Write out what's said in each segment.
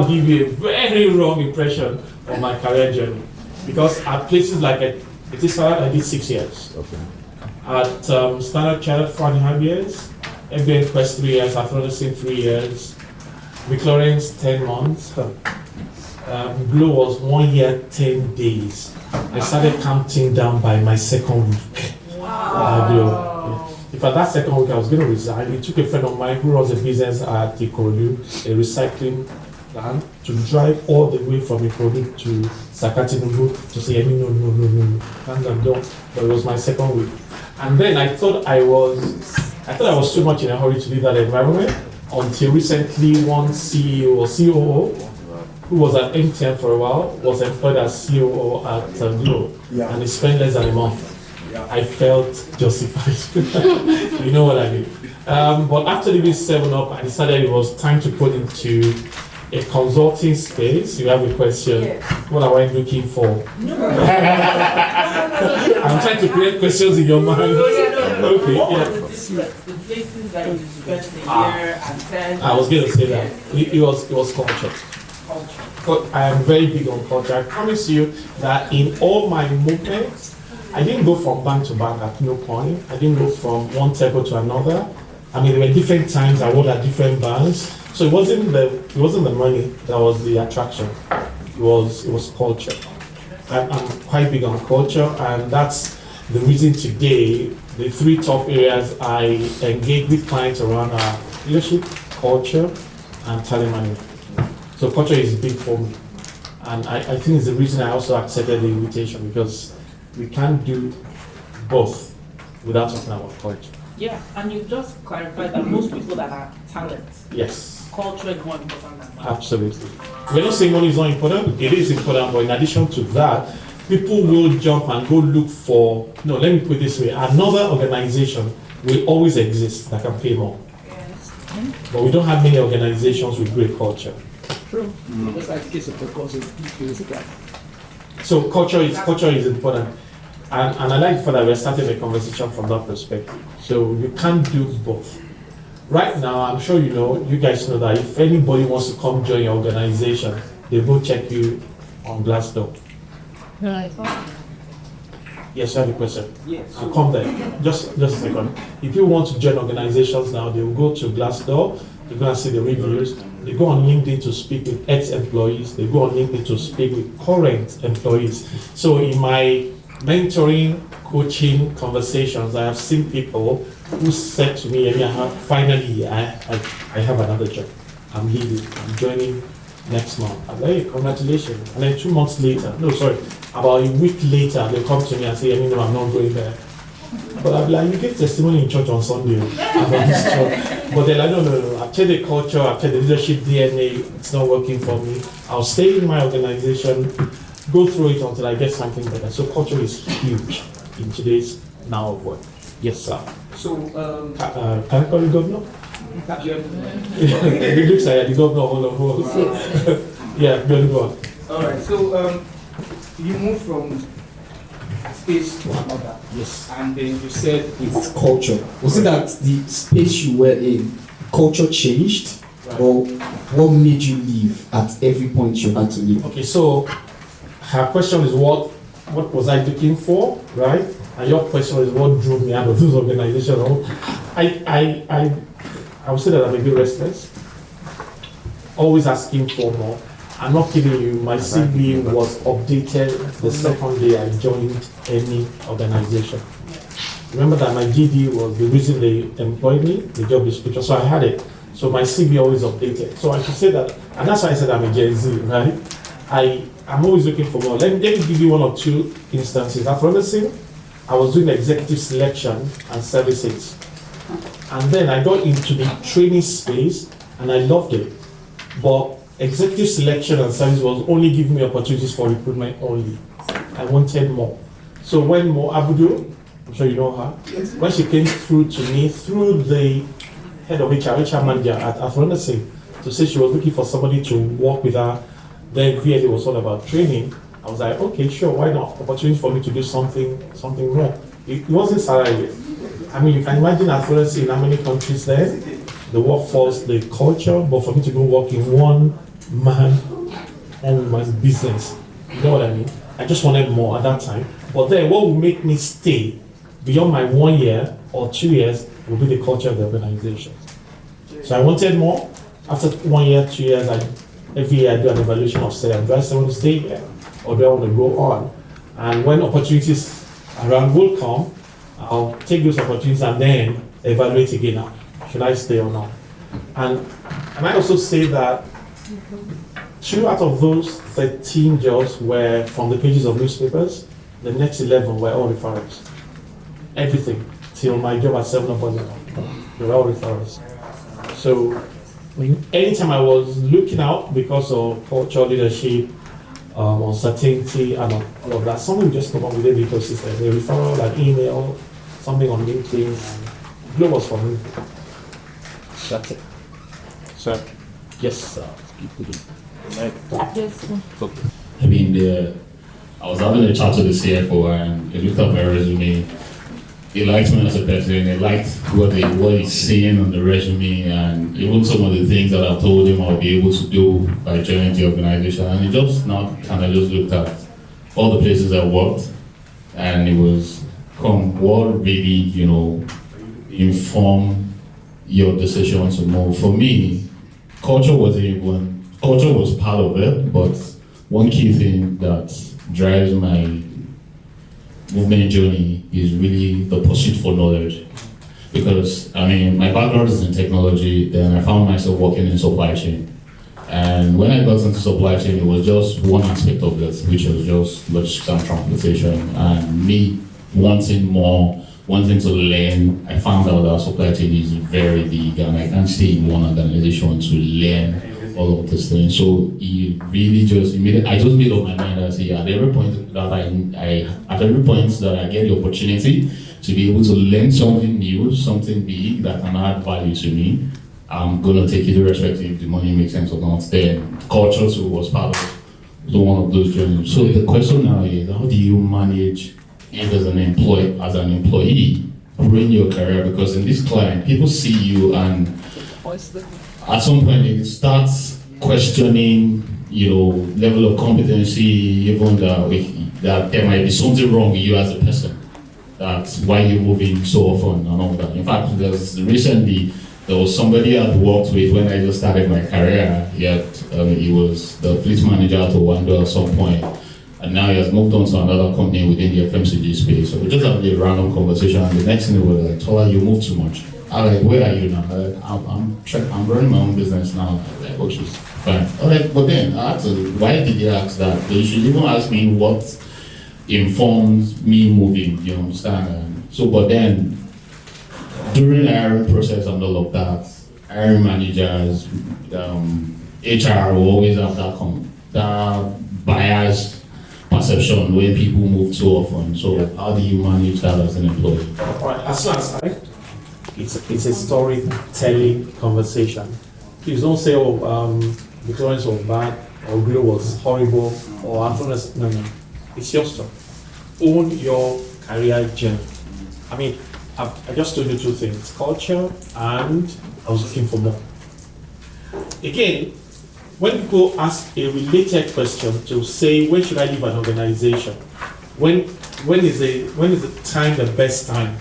give you a very wrong impression of my career journey. Because at places like Etisalat, I did 6 years. Okay. At Standard Chartered, 4.5 years. MBA Quest 3 years. Athronicin 3 years. McLaurin's 10 months. Glow was 1 year, 10 days. I started counting down by my second week. Wow. If at that second week I was going to resign, it took a friend of mine who runs a business at Ikorodu, a recycling plant, to drive all the way from Ikorodu to Sakatinubu to say, no, and I'm done. But it was my second week. And then I thought I was too much in a hurry to leave that environment until recently one CEO or COO who was at MTN for a while was employed as COO at Glow, and he spent less than a month. I felt justified. You know what I mean? But after leaving 7up, I decided it was time to put into a consulting space. You have a question. Yes. What am I looking for? No. I'm trying to create questions in your mind. Okay. The places that you spent a year and 10. I was going to say that. It was culture. I am very big on culture. I promise you that in all my movements, I didn't go from bank to bank at no point. I didn't go from one telco to another. I mean, there were different times I worked at different banks. So it wasn't the money that was the attraction. It was culture. I'm quite big on culture, and that's the reason today the 3 top areas I engage with clients around are leadership, culture, and talent management. So culture is big for me, and I think it's the reason I also accepted the invitation, because we can't do both without talking about culture. Yeah, and you just clarified that most people that are talent. Yes. Culture is more important than money. Absolutely. We're not saying money is not important. It is important, but in addition to that, people will jump and go look for. No, let me put it this way: another organization will always exist that can pay more. Yes. But we don't have many organizations with great culture. True. So culture is important. And I like the fact that we're starting a conversation from that perspective. So you can't do both. Right now, I'm sure you guys know that if anybody wants to come join your organization, they go check you on Glassdoor. Right. Yes, I have a question. Yes. I'll come there. Just a second. If you want to join organizations now, they will go to Glassdoor, they're going to see the reviews, they go on LinkedIn to speak with ex-employees, they go on LinkedIn to speak with current employees. So in my mentoring, coaching conversations, I have seen people who said to me, finally, I have another job. I'm leaving, I'm joining next month. I'm like, hey, congratulations. And then 2 months later, about a week later, they come to me and say, no, I'm not going there. But I'm like, you get testimony in church on Sunday about this job. But they're like, no, I've checked the culture, I've checked the leadership DNA, it's not working for me. I'll stay in my organization, go through it until I get something better. So culture is huge in today's now of work. Yes, sir. So, can I call you governor? It looks like the governor of all of us. Yeah, go on. All right. So, you moved from space to another. Yes. And then you said It's culture. Was it that the space you were in, culture changed? Right. Or what made you leave at every point you had to leave? Okay, so her question is what was I looking for, right? And your question is what drove me out of this organization. I would say that I'm a bit restless, always asking for more. I'm not kidding you, my CV was updated the second day I joined any organization. Remember that my GD was the reason they employed me, the job description, so I had it. So my CV always updated. So I should say that, and that's why I said I'm a Gen Z, right? I'm always looking for more. Let me give you 1 or 2 instances. After listening, I was doing executive selection and services. And then I got into the training space and I loved it. But executive selection and service was only giving me opportunities for recruitment only. I wanted more. So when Mo Abudu, I'm sure you know her, when she came through to me through the head of HR manager at Athronicin to say she was looking for somebody to work with her, then really it was all about training. I was like, okay, sure, why not? Opportunity for me to do something more. It wasn't salary. I mean, you can imagine Athronicin in how many countries there, the workforce, the culture, but for me to go work in one man on my business. You know what I mean? I just wanted more at that time. But then what would make me stay beyond my 1 year or 2 years would be the culture of the organization. So I wanted more. After 1 year, 2 years, every year I do an evaluation of say, do I still want to stay here or do I want to go on? And when opportunities around will come, I'll take those opportunities and then evaluate again now. Should I stay or not? And I also say that 2 out of those 13 jobs were from the pages of newspapers. The next 11 were all referrals. Everything till my job at 7-Up, they were all referrals. So anytime I was looking out because of culture, leadership, uncertainty, and all of that, something just come up within the ecosystem. A referral, an email, something on LinkedIn, and Glow was for me. That's it. So, Yes, sir. Yes. I mean, I was having a chat with the CFO and he looked at my resume. He liked me as a person. He liked what he's seeing on the resume and even some of the things that I told him I'll be able to do by joining the organization. And he just now kind of just looked at all the places I worked and it was, what really, inform your decision to move. For me, culture was part of it, but one key thing that drives my movement journey is really the pursuit for knowledge. Because, my background is in technology, then I found myself working in supply chain. And when I got into supply chain, it was just one aspect of it, which was just logistics and transportation. And me wanting more, wanting to learn, I found out that supply chain is very big and I can't stay in one organization to learn all of these things. So it really I just made up my mind and say at every point that I get the opportunity to be able to learn something new, something big that can add value to me, I'm gonna take it irrespective if the money makes sense or not. Then culture too was part of one of those journeys. So the question now is, how do you manage it as an employee growing your career? Because in this client, people see you and at some point it starts questioning, level of competency, even that there might be something wrong with you as a person. That's why you're moving so often and all that. In fact, there was somebody I'd worked with when I just started my career. He was the fleet manager to Wando at some point, and now he has moved on to another company within the FMCG space. So we just had a random conversation, and the next thing we were like, Tola, you moved too much. I'm like, where are you now? I'm running my own business now. I'm like, okay, fine. But then I asked him, why did he ask that? They should even ask me what informs me moving, you understand? But then, during the hiring process and all of that, hiring managers, HR will always have that bias perception when people move too often. So how do you manage that as an employee? All right, as soon as it's a storytelling conversation. Please don't say, the clients were bad, or Glow was horrible, or unfairness. No. It's your story. Own your career journey. I just told you 2 things, culture and I was looking for more. Again, when people ask a related question to say, where should I leave an organization? When is the time the best time?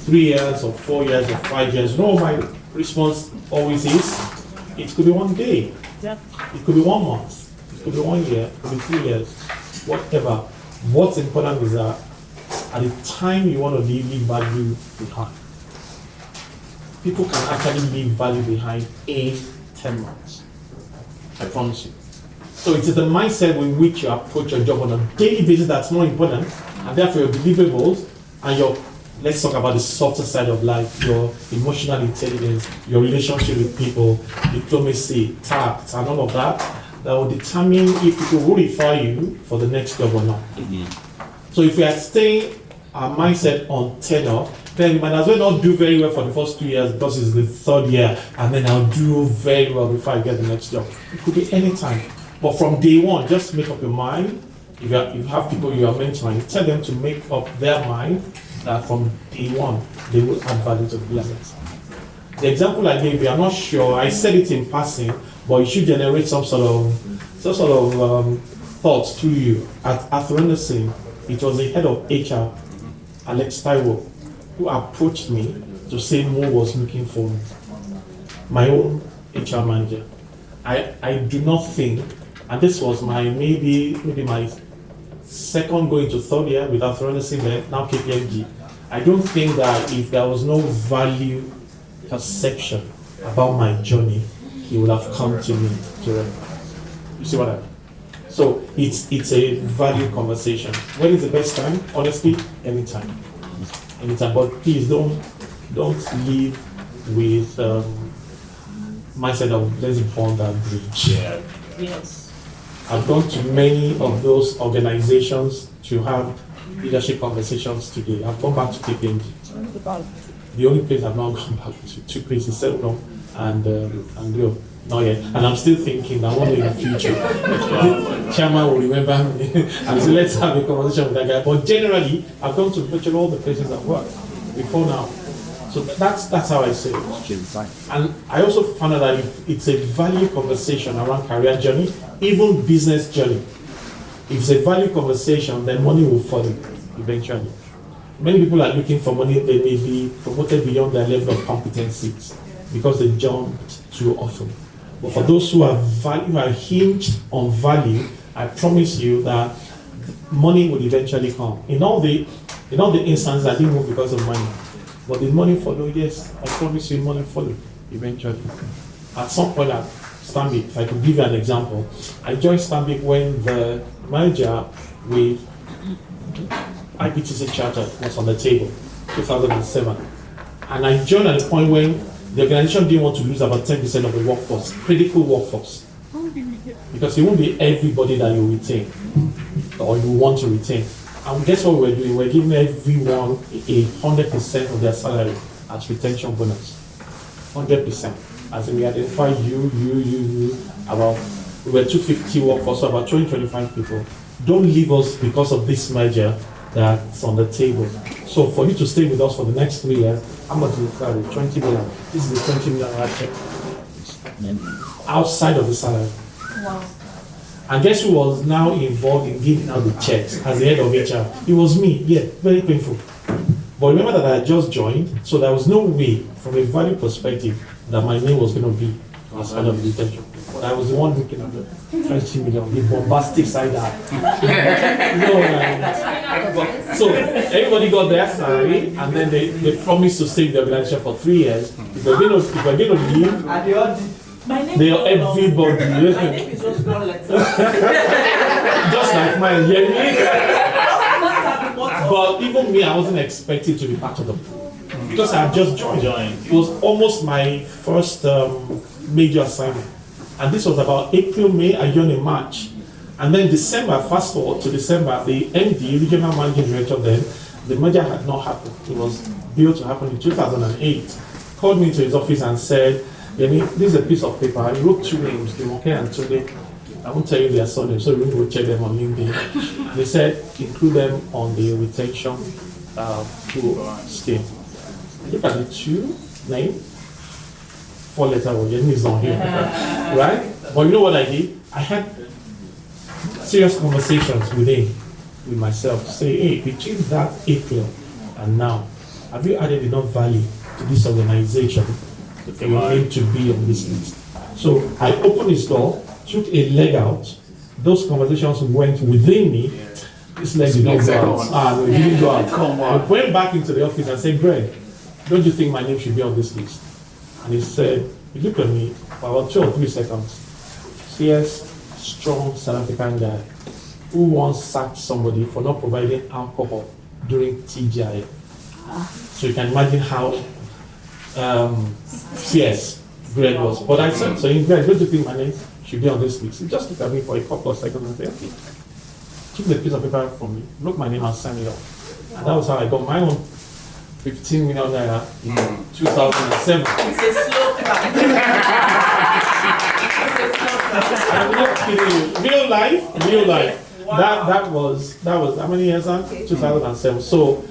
3 years or 4 years or 5 years? My response always is, it could be 1 day. Yeah. It could be 1 month. It could be 1 year. It could be 3 years. Whatever. What's important is that at the time you want to leave value behind. People can actually leave value behind in 10 months. I promise you. So it is the mindset with which you approach your job on a daily basis that's more important, and therefore your deliverables and let's talk about the softer side of life, your emotional intelligence, your relationship with people, diplomacy, tact, and all of that will determine if people will refer you for the next job or not. So if we are staying our mindset on tenure, then we might as well not do very well for the first 2 years because it's the 3rd year, and then I'll do very well before I get the next job. It could be any time. But from day one, just make up your mind. If you have people you are mentoring, tell them to make up their mind that from day one, they will add value to the business. The example I gave you, I'm not sure, I said it in passing, but it should generate some sort of thoughts through you. At Athrenasin, it was the head of HR, Alex Taiwo, who approached me to say Mo was looking for me. My own HR manager. I do not think, and this was maybe my second going to third year with Athrenasin there, now KPMG. I don't think that if there was no value perception about my journey, he would have come to me directly. You see what I mean? So it's a value conversation. When is the best time? Honestly, anytime. Anytime. But please don't leave with mindset of let's burn that bridge. Yeah. Yes. I've gone to many of those organizations to have leadership conversations today. I've gone back to KPMG. The only place I've not gone back to, two places, Selton and Glow. Not yet. And I'm still thinking that one day in the future, the chairman will remember me and say, let's have a conversation with that guy. But generally, I've gone to virtually all the places I've worked before now. So that's how I say it. And I also found out that if it's a value conversation around career journey, even business journey, if it's a value conversation, then money will follow eventually. Many people are looking for money, they may be promoted beyond their level of competencies because they jumped too often. But for those who are hinged on value, I promise you that money will eventually come. In all the instances, I didn't move because of money. But did money follow? Yes, I promise you money follow eventually. At some point at Stanbic, if I could give you an example, I joined Stanbic when the manager with IPTC Charter was on the table, 2007. And I joined at a point when the organization didn't want to lose about 10% of the workforce, critical workforce. Because it won't be everybody that you retain or you want to retain. And guess what we're doing? We're giving everyone 100% of their salary as retention bonus. 100%. As in we identify you, about, we were 250 workforce, so about 20-25 people. Don't leave us because of this merger that's on the table. So for you to stay with us for the next 3 years, how much is the salary? 20 million. This is a 20 million check. Outside of the salary. Wow. And guess who was now involved in giving out the checks as the head of HR? It was me. Yeah, very painful. But remember that I just joined, so there was no way, from a value perspective, that my name was going to be as head of the detention. But I was the one looking at the 20 million, the bombastic side eye. So everybody got their salary, and then they promised to stay with the organization for 3 years. If we're going to leave, My name they is are everybody. My name is just one letter. Just like mine, Yemi. But even me, I wasn't expected to be part of the pool because I had just joined. It was almost my first major assignment. And this was about April, May, I joined in March. And then December, fast forward to December, the MD, regional managing director then, the merger had not happened. It was built to happen in 2008. Called me into his office and said, Yemi, this is a piece of paper. I wrote 2 names, Demoke and Tunde. I won't tell you their surnames, so you will check them on LinkedIn. They said, include them on the retention pool scheme. Look at the 2 names. 4 letters, Yemi is on here, right? But you know what I did? I had serious conversations with myself to say, hey, between that April and now, have you added enough value to this organization for your name to be on this list? So I opened his door, took a leg out. Those conversations went within me. This leg did not go out. No, it didn't go out. I went back into the office and said, Greg, don't you think my name should be on this list? And he said, he looked at me for about 2 or 3 seconds. Fierce, strong South African guy who once sacked somebody for not providing alcohol during TGI. So you can imagine how fierce Greg was. But I said, so in Greg, don't you think my name should be on this list? He just looked at me for a couple of seconds and said, okay. Took the piece of paper from me, wrote my name and signed it off. And that was how I got my own 15 million naira in 2007. It's a slow clap. I'm not kidding you. Real life. Wow. That was how many years on? 2007. So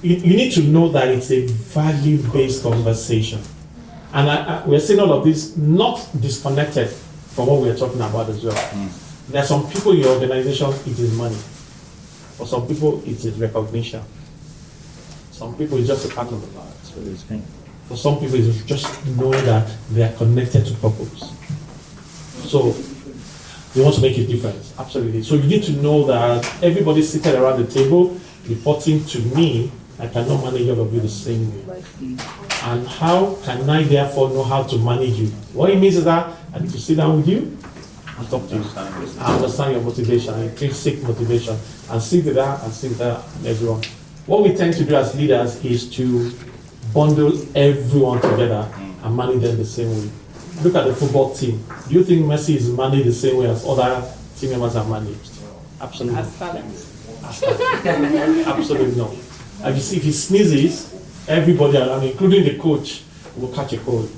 you need to know that it's a value-based conversation. And we're saying all of this not disconnected from what we're talking about as well. There are some people in your organization, it is money. For some people, it is recognition. Some people, it's just a part of the life. For some people, it's just knowing that they are connected to purpose. So, they want to make a difference. Absolutely. So, you need to know that everybody seated around the table reporting to me, I cannot manage all of you the same way. And how can I therefore know how to manage you? What it means is that I need to sit down with you and talk to you. I understand your motivation, intrinsic motivation, and sit there and sit there and everyone. What we tend to do as leaders is to bundle everyone together and manage them the same way. Look at the football team. Do you think Messi is managed the same way as other team members are managed? Absolutely. As talents. Absolutely no. And you see, if he sneezes, everybody around, including the coach, will catch a cold.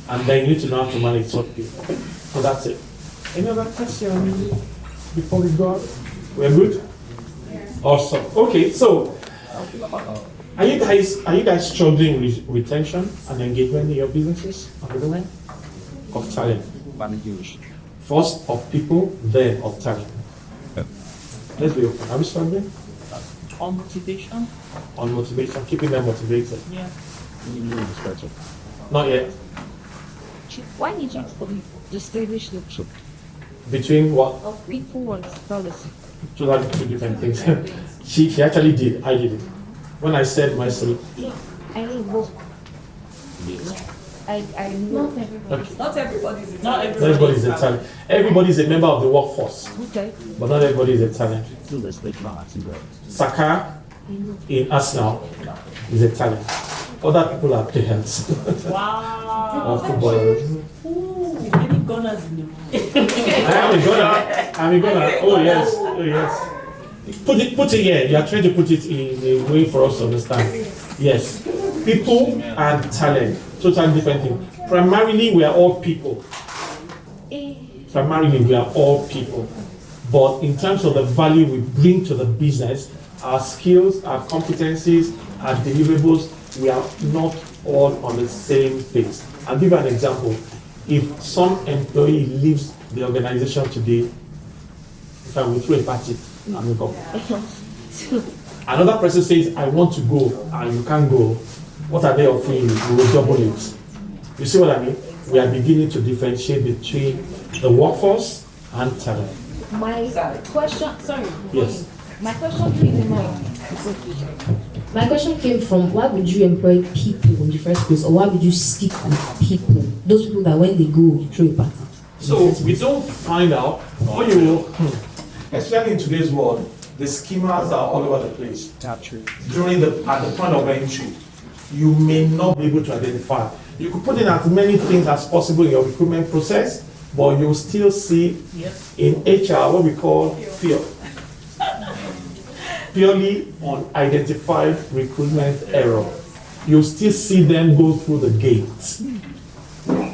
And then you need to know how to manage such people. So that's it. Any other question before we go out? We're good? Awesome. Okay, so are you guys struggling with retention and engagement in your businesses? Of talent. First of people, then of talent. Let's be open. Are we struggling? On motivation? On motivation, keeping them motivated. Yeah. Not yet. Why did you distinguish the two Between what? of people and policy? Two are two different things. she actually did. I did it. When I said myself, I mean, both. I know. Not everybody's everybody's a talent. Everybody's a member of the workforce, Okay. but not everybody is a talent. Saka in Arsenal is a talent. Other people are players Wow. or footballers. Ooh, many gunners in the room. I'm a gunner. Oh yes. Oh yes. Put it here. You are trying to put it in a way for us to understand. Yes. People and talent. Totally different thing. Primarily, we are all people. Primarily, we are all people. But in terms of the value we bring to the business, our skills, our competencies, our deliverables, we are not all on the same page. I'll give you an example. If some employee leaves the organization today, if I will throw a party, I will go. Another person says, I want to go, and you can't go. What are they offering you? We will double it. You see what I mean? We are beginning to differentiate between the workforce and talent. My question, sorry. Yes. My question came in mind. My question came from why would you employ people in the first place, or why would you stick with people? Those people that when they go, you throw a party. So we don't find out, or you will, especially in today's world, the schemas are all over the place. At the point of entry, you may not be able to identify. You could put in as many things as possible in your recruitment process, but you'll still see in HR what we call fear. Purely unidentified recruitment error. You'll still see them go through the gate.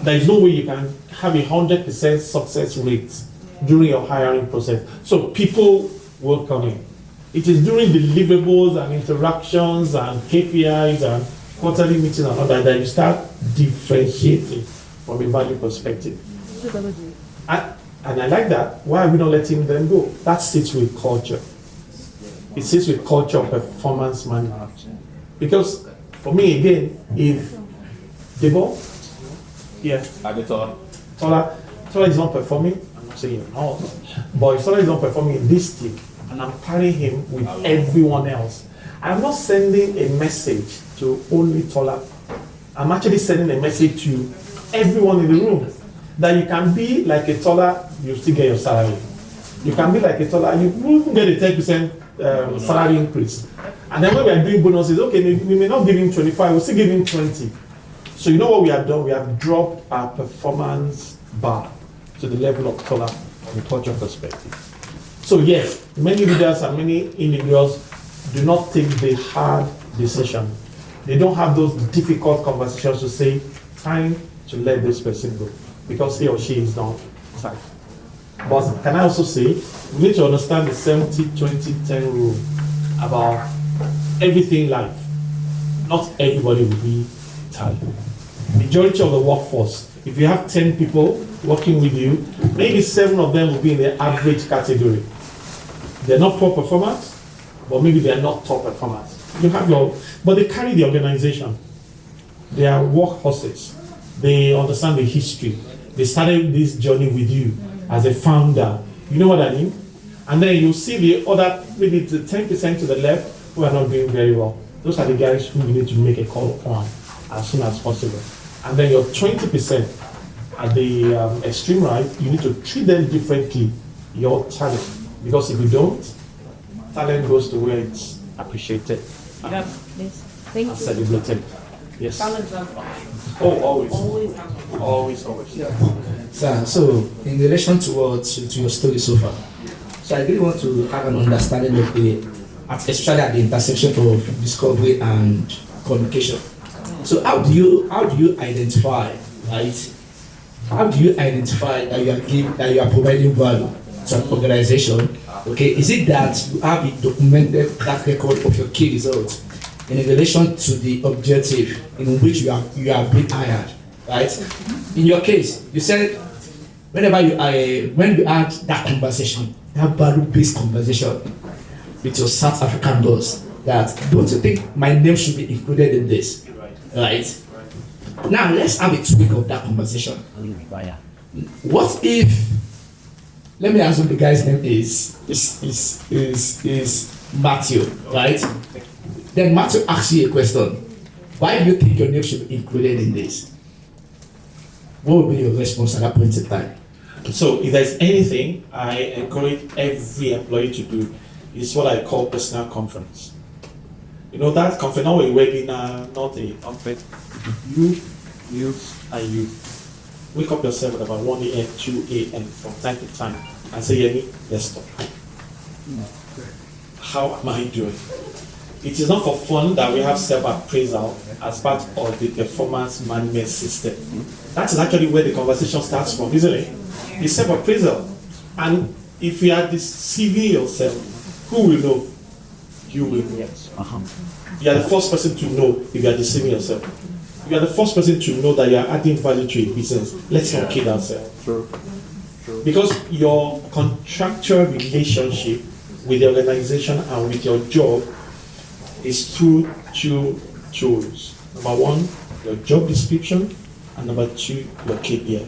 There is no way you can have 100% success rate during your hiring process. So people will come in. It is during deliverables and interactions and KPIs and quarterly meetings and all that you start differentiating from a value perspective. And I like that. Why are we not letting them go? That sits with culture. It sits with culture of performance management. Because for me, again, if Debo, Tola is not performing, I'm not saying no, but if Tola is not performing in this team, and I'm carrying him with everyone else, I'm not sending a message to only Tola. I'm actually sending a message to everyone in the room that you can be like a Tola, you still get your salary. You can be like a Tola, you will get a 10% salary increase. And then when we are doing bonuses, okay, we may not give him 25, we'll still give him 20. So you know what we have done? We have dropped our performance bar to the level of Tola from a culture perspective. So yes, many leaders and many individuals do not take the hard decision. They don't have those difficult conversations to say, time to let this person go, because he or she is not tight. But can I also say, we need to understand the 70-20-10 rule about everything live, not everybody will be talent. Majority of the workforce, if you have 10 people working with you, maybe 7 of them will be in the average category. They're not poor performers, but maybe they're not top performers. You have but they carry the organization. They are workhorses. They understand the history. They started this journey with you as a founder. You know what I mean? And then you see the other, maybe the 10% to the left who are not doing very well. Those are the guys who you need to make a call upon as soon as possible. And then your 20% at the extreme right, you need to treat them differently, your talent. Because if you don't, talent goes to where it's appreciated Yes. Thank and you. celebrated. Yes. Talent has options. Oh, always. Always has options. Always. Sir, so in relation to your story so far, so I really want to have an understanding of especially at the intersection of discovery and communication. So how do you identify, right? How do you identify that you are providing value to an organization? Okay, is it that you have a documented track record of your key results in relation to the objective in which you are being hired, right? In your case, you said when you had that conversation, that value-based conversation with your South African boss, that don't you think my name should be included in this, right? Now let's have a tweak of that conversation. What if, let me assume the guy's name is Matthew, right? Then Matthew asks you a question. Why do you think your name should be included in this? What would be your response at that point in time? So if there's anything I encourage every employee to do, is what I call personal conference. You know, that conference, not a webinar, not a conference. You, and you. Wake up yourself at about 1 a.m., 2 a.m. from time to time and say, Yemi, let's stop. How am I doing? It is not for fun that we have self-appraisal as part of the performance management system. That is actually where the conversation starts from, isn't it? It's self-appraisal. And if you are deceiving yourself, who will know? You will know. You are the first person to know if you are deceiving yourself. You are the first person to know that you are adding value to a business. Let's not kid ourselves. Because your contractual relationship with the organization and with your job is through 2 tools. Number 1, your job description, and number 2, your KPI.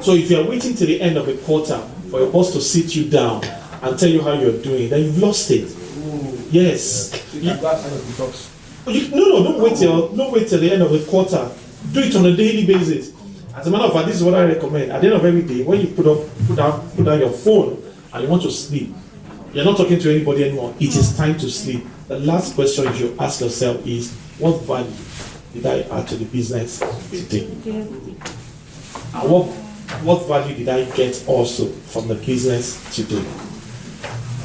So if you are waiting till the end of a quarter for your boss to sit you down and tell you how you're doing, then you've lost it. Yes. Don't wait till the end of the quarter. Do it on a daily basis. As a matter of fact, this is what I recommend. At the end of every day, when you put down your phone and you want to sleep, you're not talking to anybody anymore. It is time to sleep. The last question you should ask yourself is, what value did I add to the business today? And what value did I get also from the business today?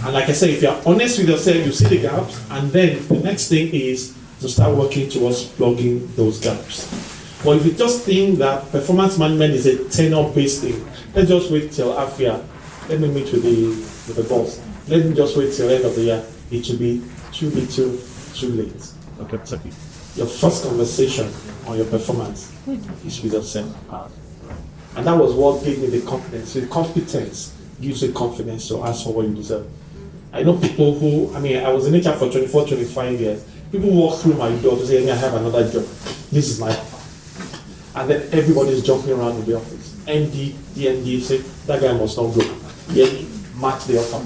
And like I said, if you're honest with yourself, you see the gaps, and then the next thing is to start working towards plugging those gaps. But if you just think that performance management is a tenure-based thing, let's just wait till Afia. Let me meet with the boss. Let me just wait till the end of the year. It will be too little, too late. Okay, sorry. Your first conversation on your performance is with yourself. And that was what gave me the confidence. The competence gives you confidence to ask for what you deserve. I know people who, I was in HR for 24, 25 years. People walk through my door to say, I have another job. This is my. And then everybody's jumping around in the office. MD, DND, say, that guy must not go. Yet, match the offer.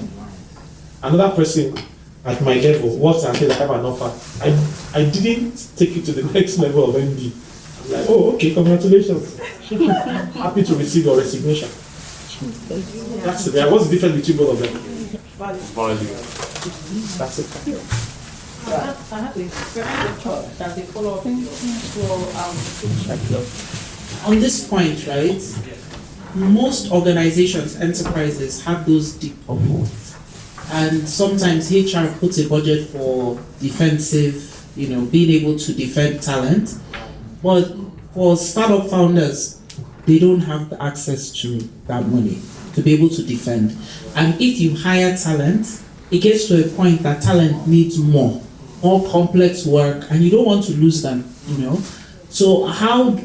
Another person at my level walks and says, I have an offer. I didn't take it to the next level of MD. I'm like, oh, okay, congratulations. Happy to receive your resignation. That's it. What's the difference between both of them? Value. That's it. I have a very good thought that they follow up On this point, right, most organizations, enterprises have those deep pockets. And sometimes HR puts a budget for defensive, being able to defend talent. But for startup founders, they don't have the access to that money to be able to defend. And if you hire talent, it gets to a point that talent needs more more complex work, and you don't want to lose them, you know. So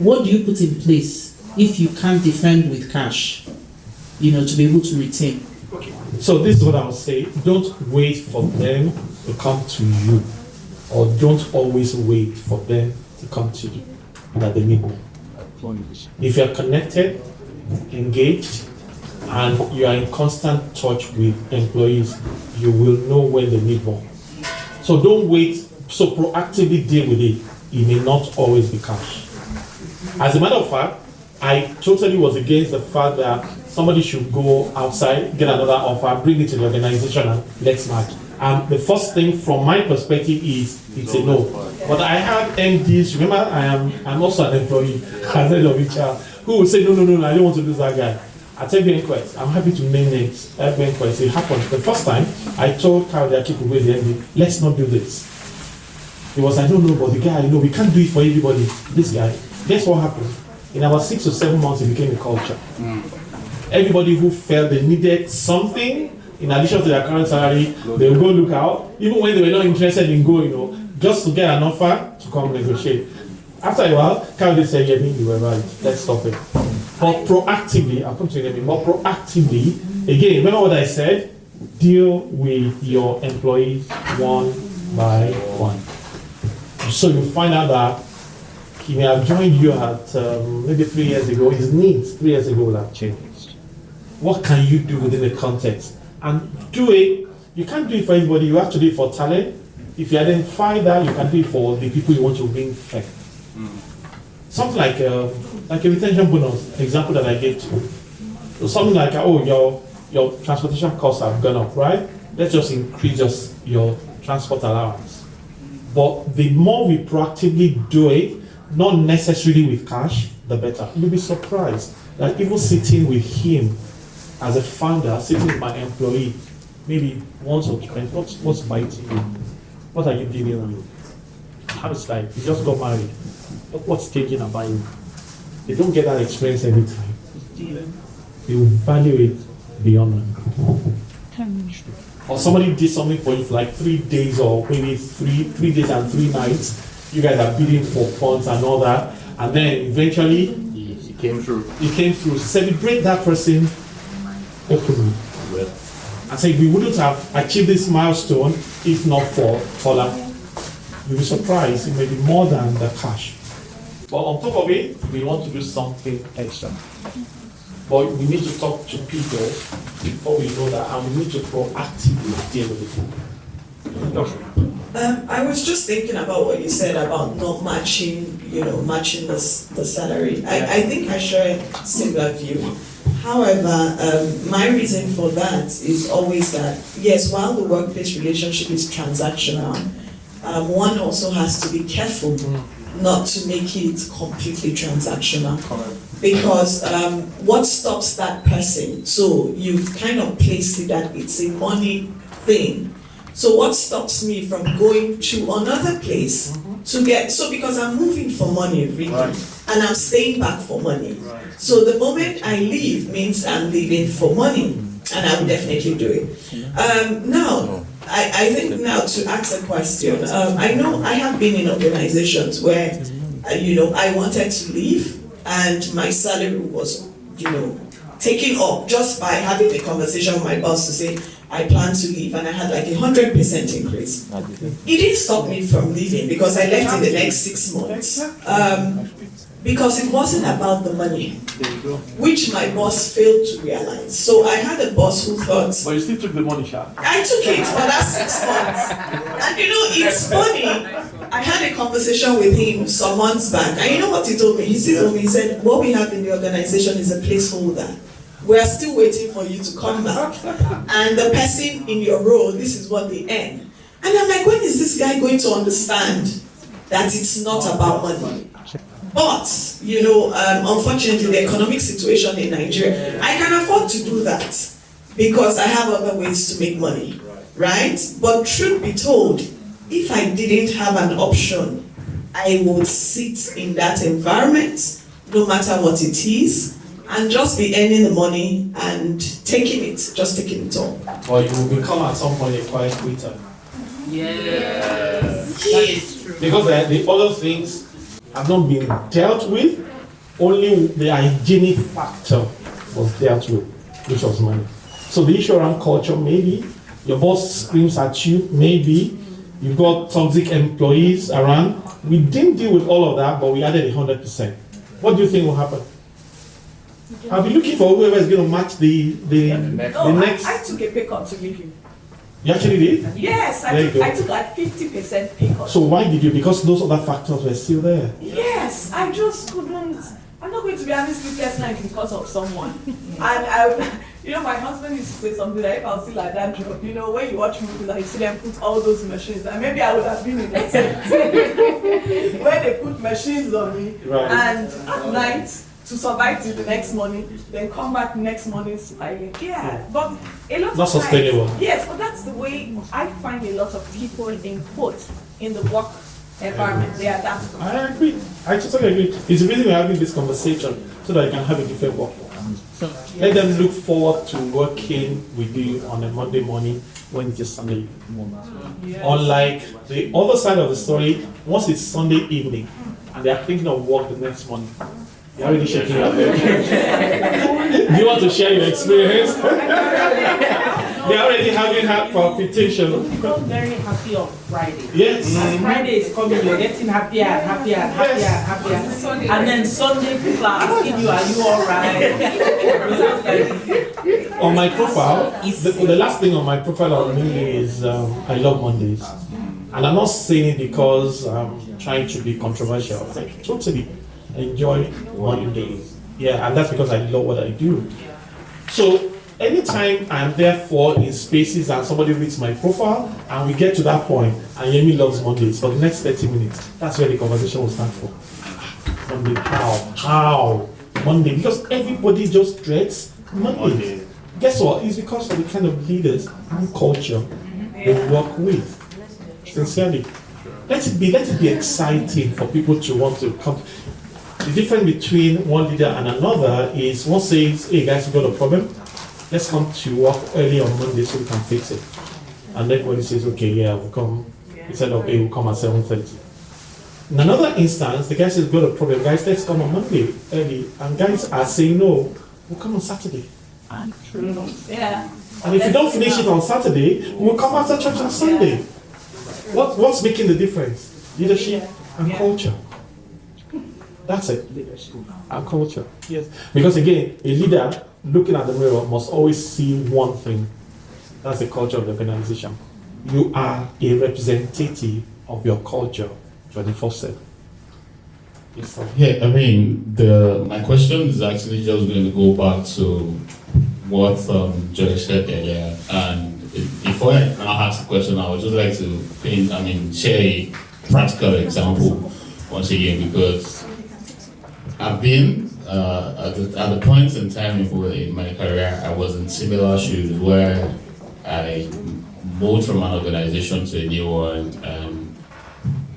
what do you put in place if you can't defend with cash, you know, to be able to retain? Okay. So this is what I would say. Don't wait for them to come to you, or don't always wait for them to come to you that they need more. If you're connected, engaged, and you are in constant touch with employees, you will know when they need more. So don't wait, so proactively deal with it. It may not always be cash. As a matter of fact, I totally was against the fact that somebody should go outside, get another offer, bring it to the organization, and let's match. The first thing from my perspective is it's a no. But I have MDs, remember I'm also an employee, as head of HR, who will say, no, I don't want to lose that guy. At every inquest, I'm happy to name names. Every inquest, it happened. The first time, I told Carl the people with the MD, let's not do this. He was like, no, but the guy, we can't do it for everybody. This guy, guess what happened? In about 6 or 7 months, it became a culture. Everybody who felt they needed something, in addition to their current salary, they will go look out, even when they were not interested in going, just to get an offer to come negotiate. After a while, Carl said, Yemi, you were right, let's stop it. But proactively, I'll come to Yemi, but proactively, again, remember what I said? Deal with your employees one by one. So you find out that he may have joined you at maybe 3 years ago, his needs 3 years ago will have changed. What can you do within the context? And do it. You can't do it for everybody, you have to do it for talent. If you identify that, you can do it for the people you want to bring back. Something like a retention bonus, example that I gave to you. So something like, your transportation costs have gone up, right? Let's just increase your transport allowance. But the more we proactively do it, not necessarily with cash, the better. You'll be surprised that even sitting with him as a founder, sitting with my employee, maybe once or twice, what's biting you? What are you dealing with? How is life? You just got married. What's changing about you? They don't get that experience every time. They will value it beyond that. Or somebody did something for you for like 3 days, or maybe three days and 3 nights. You guys are bidding for funds and all that, and then eventually he came through. Celebrate that person openly. And say, we wouldn't have achieved this milestone if not for that. You'll be surprised, it may be more than the cash. But on top of it, we want to do something extra. But we need to talk to people before we know that, and we need to proactively deal with it. I was just thinking about what you said about not matching, matching the salary. I think I share a similar view. However, my reason for that is always that, yes, while the workplace relationship is transactional, one also has to be careful not to make it completely transactional. Because what stops that person? So you've kind of placed it that it's a money thing. So what stops me from going to another place to get, because I'm moving for money really, and I'm staying back for money. So the moment I leave means I'm leaving for money, and I will definitely do it. Now, I think now to ask a question, I know I have been in organizations where, I wanted to leave, and my salary was, taken up just by having a conversation with my boss to say, I plan to leave, and I had like 100% increase. It didn't stop me from leaving because I left in the next 6 months. Because it wasn't about the money, which my boss failed to realize. So I had a boss who thought... But you still took the money, Sha. I took it for that 6 months. And it's funny, I had a conversation with him some months back, and you know what he told me? He said, what we have in the organization is a placeholder. We are still waiting for you to come back. And the person in your role, this is what they earn. And I'm like, when is this guy going to understand that it's not about money? But, unfortunately, the economic situation in Nigeria, I can afford to do that because I have other ways to make money, right? But truth be told, if I didn't have an option, I would sit in that environment, no matter what it is, and just be earning the money and taking it all. Or you will become at some point a quiet quitter. Yes. That is true. Because the other things have not been dealt with, only the hygienic factor was dealt with, which was money. So the issue around culture, maybe, your boss screams at you, maybe, you've got toxic employees around. We didn't deal with all of that, but we added 100%. What do you think will happen? I'll be looking for whoever is going to match the next. I took a pay cut to leave you. You actually did? Yes, There you go. I took like 50% pay cut. So why did you? Because those other factors were still there. Yes, I just couldn't. I'm not going to be having sleepless nights because of someone. And I, my husband used to say something like, if I was still like that job, when you watch movies and you see them put all those machines, and maybe I would have been in that set. Where they put machines on me, Right. and at night, to survive till the next morning, then come back next morning smiling. Yeah, but a lot Not of sustainable. times, yes, but that's the way I find a lot of people in the work environment. They are that. I agree. I totally agree. It's the reason we're having this conversation, so that you can have a different workforce. Let them look forward to working with you on a Monday morning when it is Sunday. Unlike the other side of the story, once it's Sunday evening and they are thinking of work the next morning, you're already shaking your head. Do you want to share your experience? They're already having heart palpitation. You become very happy on Friday. Yes. As Friday is coming, you're getting happier and happier and happier and happier. And then Sunday, people are asking you, are you alright? On my profile, the last thing on my profile on me is I love Mondays. And I'm not saying it because I'm trying to be controversial. I totally enjoy Mondays. Yeah, and that's because I love what I do. So anytime I'm therefore in spaces and somebody reads my profile and we get to that point and Yemi loves Mondays for the next 30 minutes, that's where the conversation will start from. Monday, how? Monday, because everybody just dreads Monday. Guess what? It's because of the kind of leaders and culture they work with. Sincerely. Let it be exciting for people to want to come. The difference between one leader and another is one says, hey guys, we got a problem. Let's come to work early on Monday so we can fix it. And everybody says, okay, yeah, we'll come. Instead of, hey, we'll come at 7:30. In another instance, the guy says, got a problem. Guys, let's come on Monday early. And guys are saying, no, we'll come on Saturday. Yeah. And if you don't finish it on Saturday, we'll come after church on Sunday. What's making the difference? Leadership and culture. That's it. And culture. Yes. Because again, a leader looking at the mirror must always see one thing. That's the culture of the organization. You are a representative of your culture 24/7. Yes, sir. Yeah, I mean, my question is actually just going to go back to what Joy said earlier. And before I now ask the question, I would just like to share a practical example once again, because I've been at the point in time in my career, I was in similar shoes where I moved from an organization to a new one, and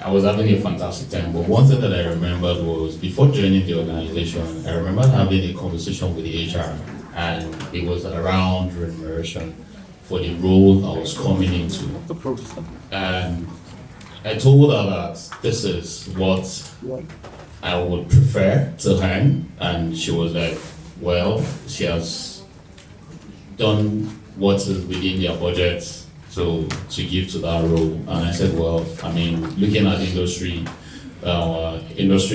I was having a fantastic time. But one thing that I remembered was before joining the organization, I remember having a conversation with the HR, and it was around remuneration for the role I was coming into. And I told her that this is what I would prefer to earn, and she was like, well, she has done what is within their budget to give to that role. And I said, well, I mean, looking at industry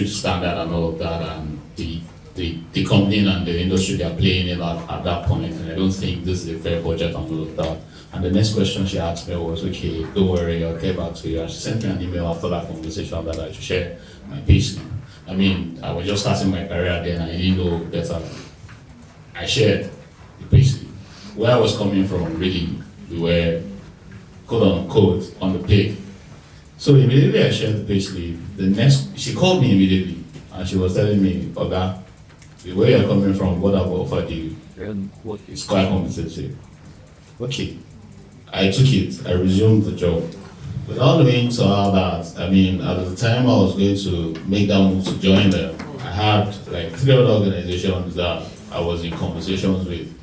standard and all of that, and the company and the industry they are playing in at that point, and I don't think this is a fair budget and all of that. And the next question she asked me was, okay, don't worry, I'll get back to you. And she sent me an email after that conversation that I should share my payslip. I mean, I was just starting my career then, I didn't know better. I shared the payslip. Where I was coming from, really, we were quote unquote on the pay. So immediately I shared the payslip. She called me immediately and she was telling me, Oga, where you're coming from, what I've offered you is quite competitive. Okay. I took it, I resumed the job. Without knowing to all that, I mean, at the time I was going to make that move to join them, I had like 3 other organizations that I was in conversations with.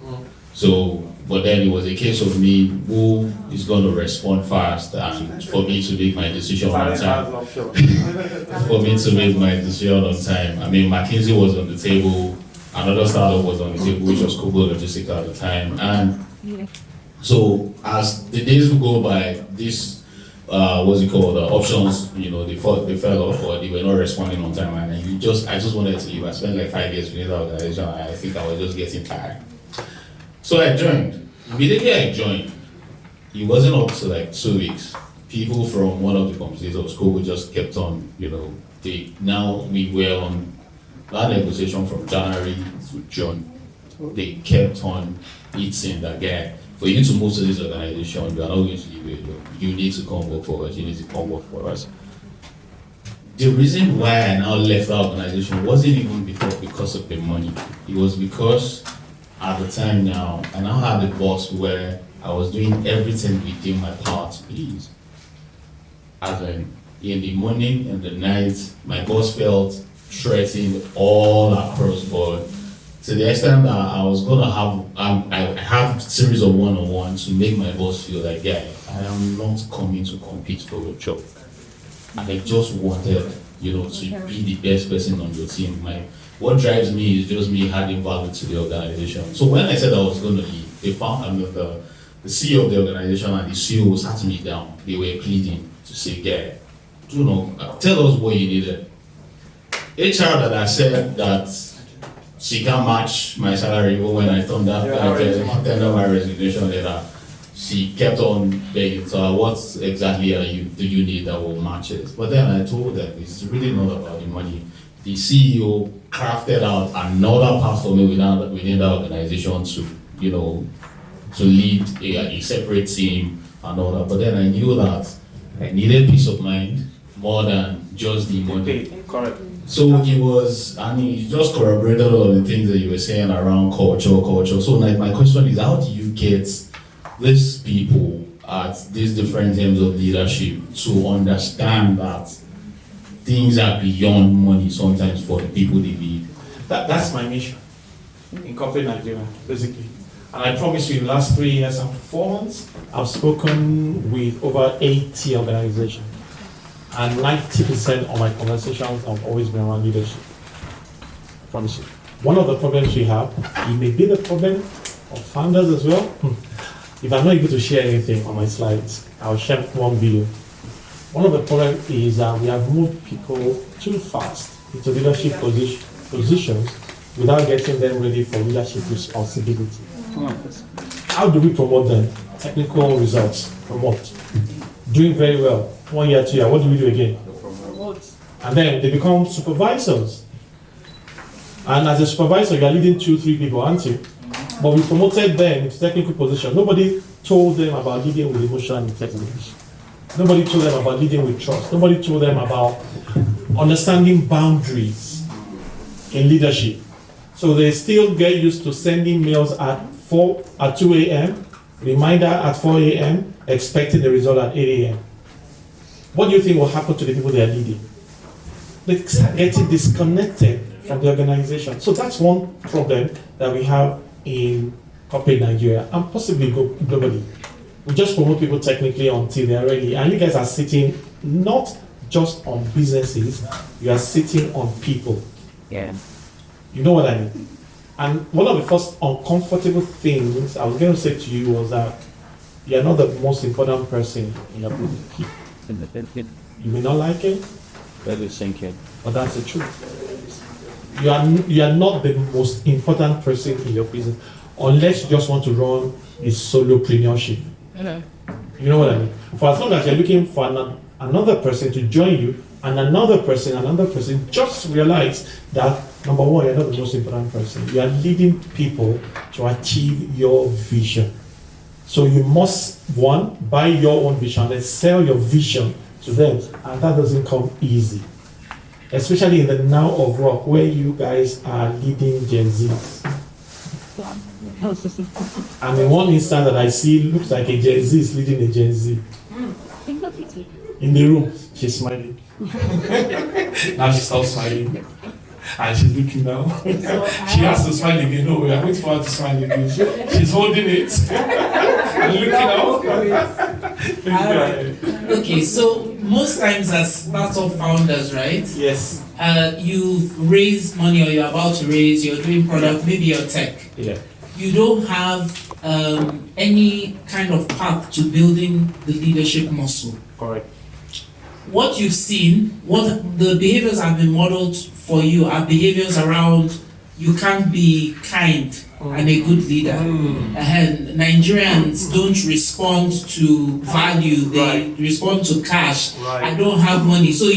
So, but then it was a case of me who is going to respond fast and for me to make my decision on time. For me to make my decision on time. I mean, McKinsey was on the table, another startup was on the table, which was Kubo Logistics at the time. And so as the days would go by, this, what's it called, options, you know, they fell off or they were not responding on time. And I just wanted to leave. I spent like 5 years with the organization. And I think I was just getting tired. So I joined. Immediately I joined, it wasn't up to like 2 weeks. People from one of the companies of school just kept on, you know, we were on that negotiation from January to June. They kept on eating that guy. For you to move to this organization, you are not going to leave it alone. You need to come work for us, you need to come work for us. The reason why I now left that organization wasn't even because of the money. It was because at the time now, I now had a boss where I was doing everything within my power to please. As in the morning and the night, my boss felt threatened all across board. To the extent that I was gonna have, I have a series of one-on-ones to make my boss feel like, yeah, I am not coming to compete for your job. And I just wanted, you know, to be the best person on your team. What drives me is just me adding value to the organization. So when I said I was going to leave, they found the CEO of the organization and the CEO sat me down. They were pleading to say, "Yeah, you know, tell us what you needed." HR that I said that she can't match my salary even when I turned up my resignation letter. She kept on begging, so what exactly do you need that will match it? But then I told them it's really not about the money. The CEO crafted out another path for me within that organization to, you know, to lead a separate team and all that. But then I knew that I needed peace of mind more than just the money. Correct. So he just corroborated all of the things that you were saying around culture. So like my question is, how do you get these people at these different levels of leadership to understand that things are beyond money sometimes for the people they lead? That's my mission in corporate Nigeria, basically. And I promise you, in the last 3 years and 4 months, I've spoken with over 80 organizations. And 90% of my conversations have always been around leadership. I promise you. One of the problems we have, it may be the problem of founders as well. If I'm not able to share anything on my slides, I'll share one video. One of the problems is that we have moved people too fast into leadership positions without getting them ready for leadership responsibility. How do we promote them? Technical results. Promote. Doing very well. 1 year, 2 years. What do we do again? Promote. And then they become supervisors. And as a supervisor, you are leading 2-3 people, aren't you? But we promoted them into technical position. Nobody told them about leading with emotional intelligence. Nobody told them about leading with trust. Nobody told them about understanding boundaries in leadership. So they still get used to sending mails at 2 a.m., reminder at 4 a.m., expecting the result at 8 a.m. What do you think will happen to the people they are leading? They start getting disconnected from the organization. So that's one problem that we have in corporate Nigeria and possibly globally. We just promote people technically until they are ready. And you guys are sitting not just on businesses, you are sitting on people. Yeah. You know what I mean? And one of the first uncomfortable things I was going to say to you was that you are not the most important person in your business. You may not like it, but that's the truth. You are not the most important person in your business unless you just want to run a solopreneurship. Hello. You know what I mean? For as long as you're looking for another person to join you, and another person, just realize that, number one, you're not the most important person. You are leading people to achieve your vision. So you must, one, buy your own vision and sell your vision to them. And that doesn't come easy. Especially in the now of work, where you guys are leading Gen Zs. And in one instance that I see, looks like a Gen Z is leading a Gen Z. In the room, she's smiling. Now she stops smiling. And she's looking now. She has to smile again. No, we are waiting for her to smile again. She's holding it and looking up. Please go ahead. Okay, so most times as startup founders, right? Yes. You've raised money or you're about to raise, you're doing product, maybe you're tech. Yeah. You don't have any kind of path to building the leadership muscle. Correct. What you've seen, what the behaviors have been modeled for you are behaviors around you can't be kind and a good leader. And Nigerians don't respond to value, they respond to cash. I don't have money. So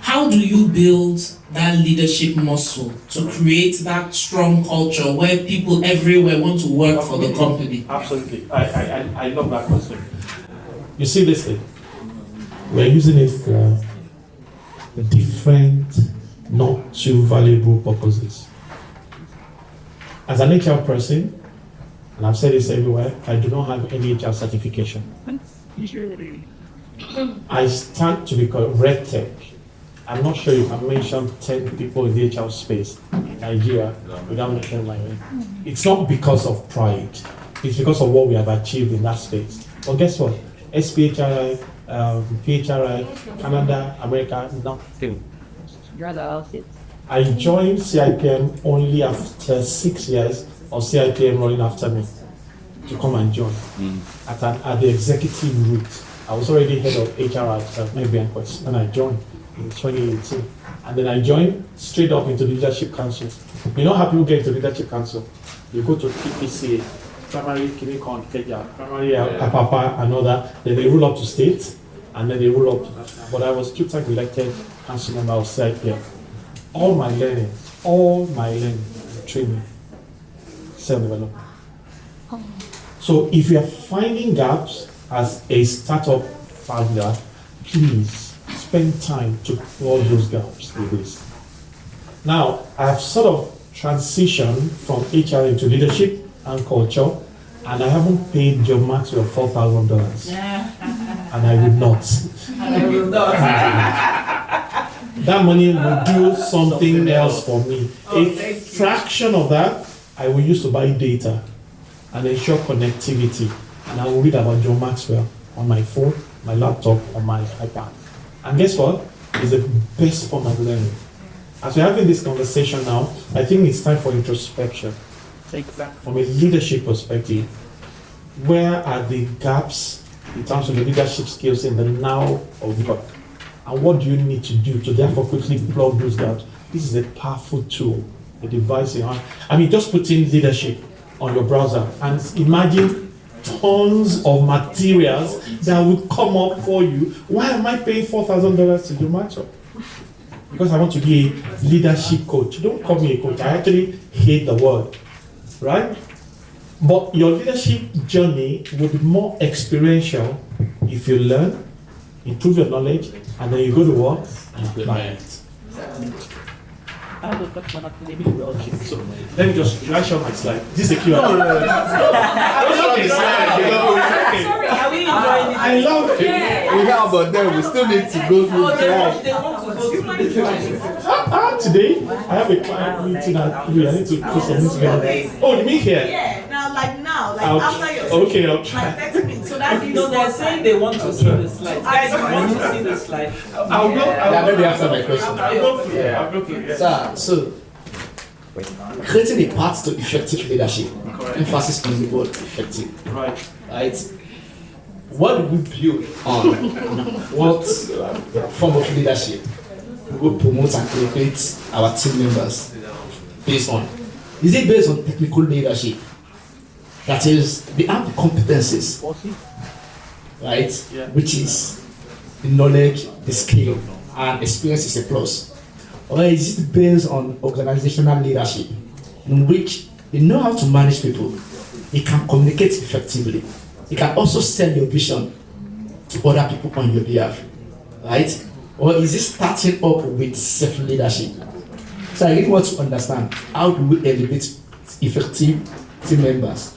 how do you build that leadership muscle to create that strong culture where people everywhere want to work for the company? Absolutely. I love that question. You see this thing? We're using it for different, not too valuable purposes. As an HR person, and I've said this everywhere, I do not have any HR certification. I stand to be called red tech. I'm not sure you can mention 10 people in the HR space in Nigeria without mentioning my name. It's not because of pride. It's because of what we have achieved in that space. But guess what? SPHRI, PHRI, Canada, America, nothing. You're the outfit. I joined CIPM only after 6 years of CIPM running after me to come and join. At the executive route. I was already head of HR at Maybe Quest when I joined in 2018. And then I joined straight up into Leadership Council. You know how people get into Leadership Council? You go to PPCA, primary Kinikon, primary Apapa, and all that. Then they roll up to state, and then they roll up to national. But I was 2-time elected council member of CIPM. All my learning, training, self-development. So if you are finding gaps as a startup founder, please spend time to plug those gaps with this. Now, I have sort of transitioned from HR into leadership and culture, and I haven't paid John Maxwell $4,000. And I would not. That money will do something else for me. A fraction of that I will use to buy data and ensure connectivity. And I will read about John Maxwell on my phone, my laptop, on my iPad. And guess what? It's the best form of learning. As we're having this conversation now, I think it's time for introspection. From a leadership perspective, where are the gaps in terms of the leadership skills in the now of work? And what do you need to do to therefore quickly plug those gaps? This is a powerful tool, a device in your hand. I mean, just put in leadership on your browser and imagine tons of materials that will come up for you. Why am I paying $4,000 to do my job? Because I want to be a leadership coach. Don't call me a coach. I actually hate the word, right? But your leadership journey will be more experiential if you learn, improve your knowledge, and then you go to work and apply it. I have a question actually before. Okay, so let me just, should I show my slide? This is a Q&A. Sorry, are we enjoying it? I love it. We have, but then we still need to go through the slide. They want to go through the slide. Today, I have a client meeting at 3. I need to put something together. Oh, you mean here? Yeah, now, I'll- after your okay, I'll try. like 30 minutes. So that No, they're saying they want to see the slide. Guys, you want to see the slide? I'll go. That may be answer my question. I'll go through. I'll go through. Yeah. So, creating a path to effective leadership, emphasis on the word effective, Right. right? What do we build on? What form of leadership we will promote and elevate our team members based on? Is it based on technical leadership? That is, they have the competencies, right? Yeah. Which is the knowledge, the skill, and experience is a plus. Or is it based on organizational leadership, in which they know how to manage people, they can communicate effectively, they can also sell your vision to other people on your behalf, right? Or is it starting up with self-leadership? So I really want to understand, how do we elevate effective team members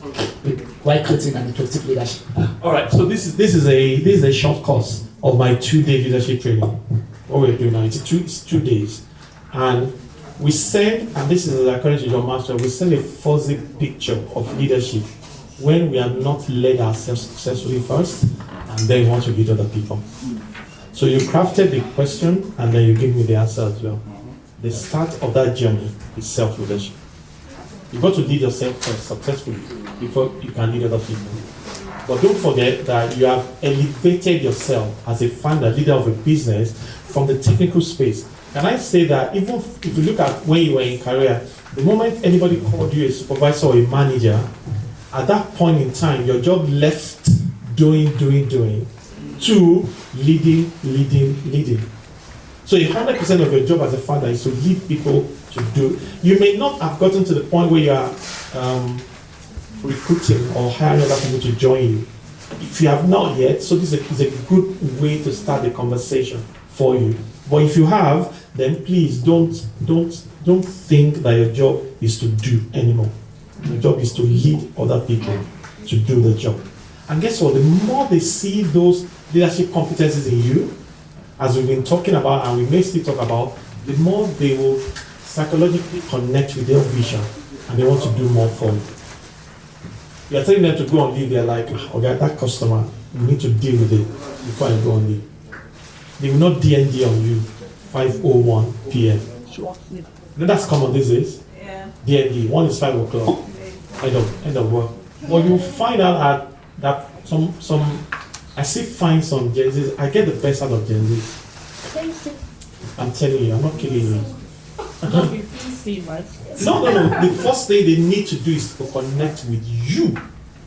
while creating an effective leadership? All right. So this is a short course of my 2-day leadership training. What we're doing now, it's 2 days, and We send, and this is according to your master, we send a fuzzy picture of leadership when we have not led ourselves successfully first, and then want to lead other people. So you crafted the question, and then you give me the answer as well. The start of that journey is self-leadership. You've got to lead yourself first successfully before you can lead other people. But don't forget that you have elevated yourself as a founder, leader of a business from the technical space. Can I say that even if you look at when you were in career, the moment anybody called you a supervisor or a manager, at that point in time, your job left doing, to leading. So 100% of your job as a founder is to lead people to do. You may not have gotten to the point where you are recruiting or hiring other people to join you. If you have not yet, so this is a good way to start the conversation for you. But if you have, then please don't think that your job is to do anymore. Your job is to lead other people to do the job. And guess what? The more they see those leadership competencies in you, as we've been talking about and we may still talk about, the more they will psychologically connect with their vision and they want to do more for you. You're telling them to go on leave, they're like, okay, that customer, you need to deal with it before I go on leave. They will not D&D on you 5:01 p.m. You know that's common these days? Yeah. D&D, one is 5 o'clock, end of work. But you find out that some I still find some Gen Zs, I get the best out of Gen Zs. I'm telling you, I'm not kidding you. No. The first thing they need to do is to connect with you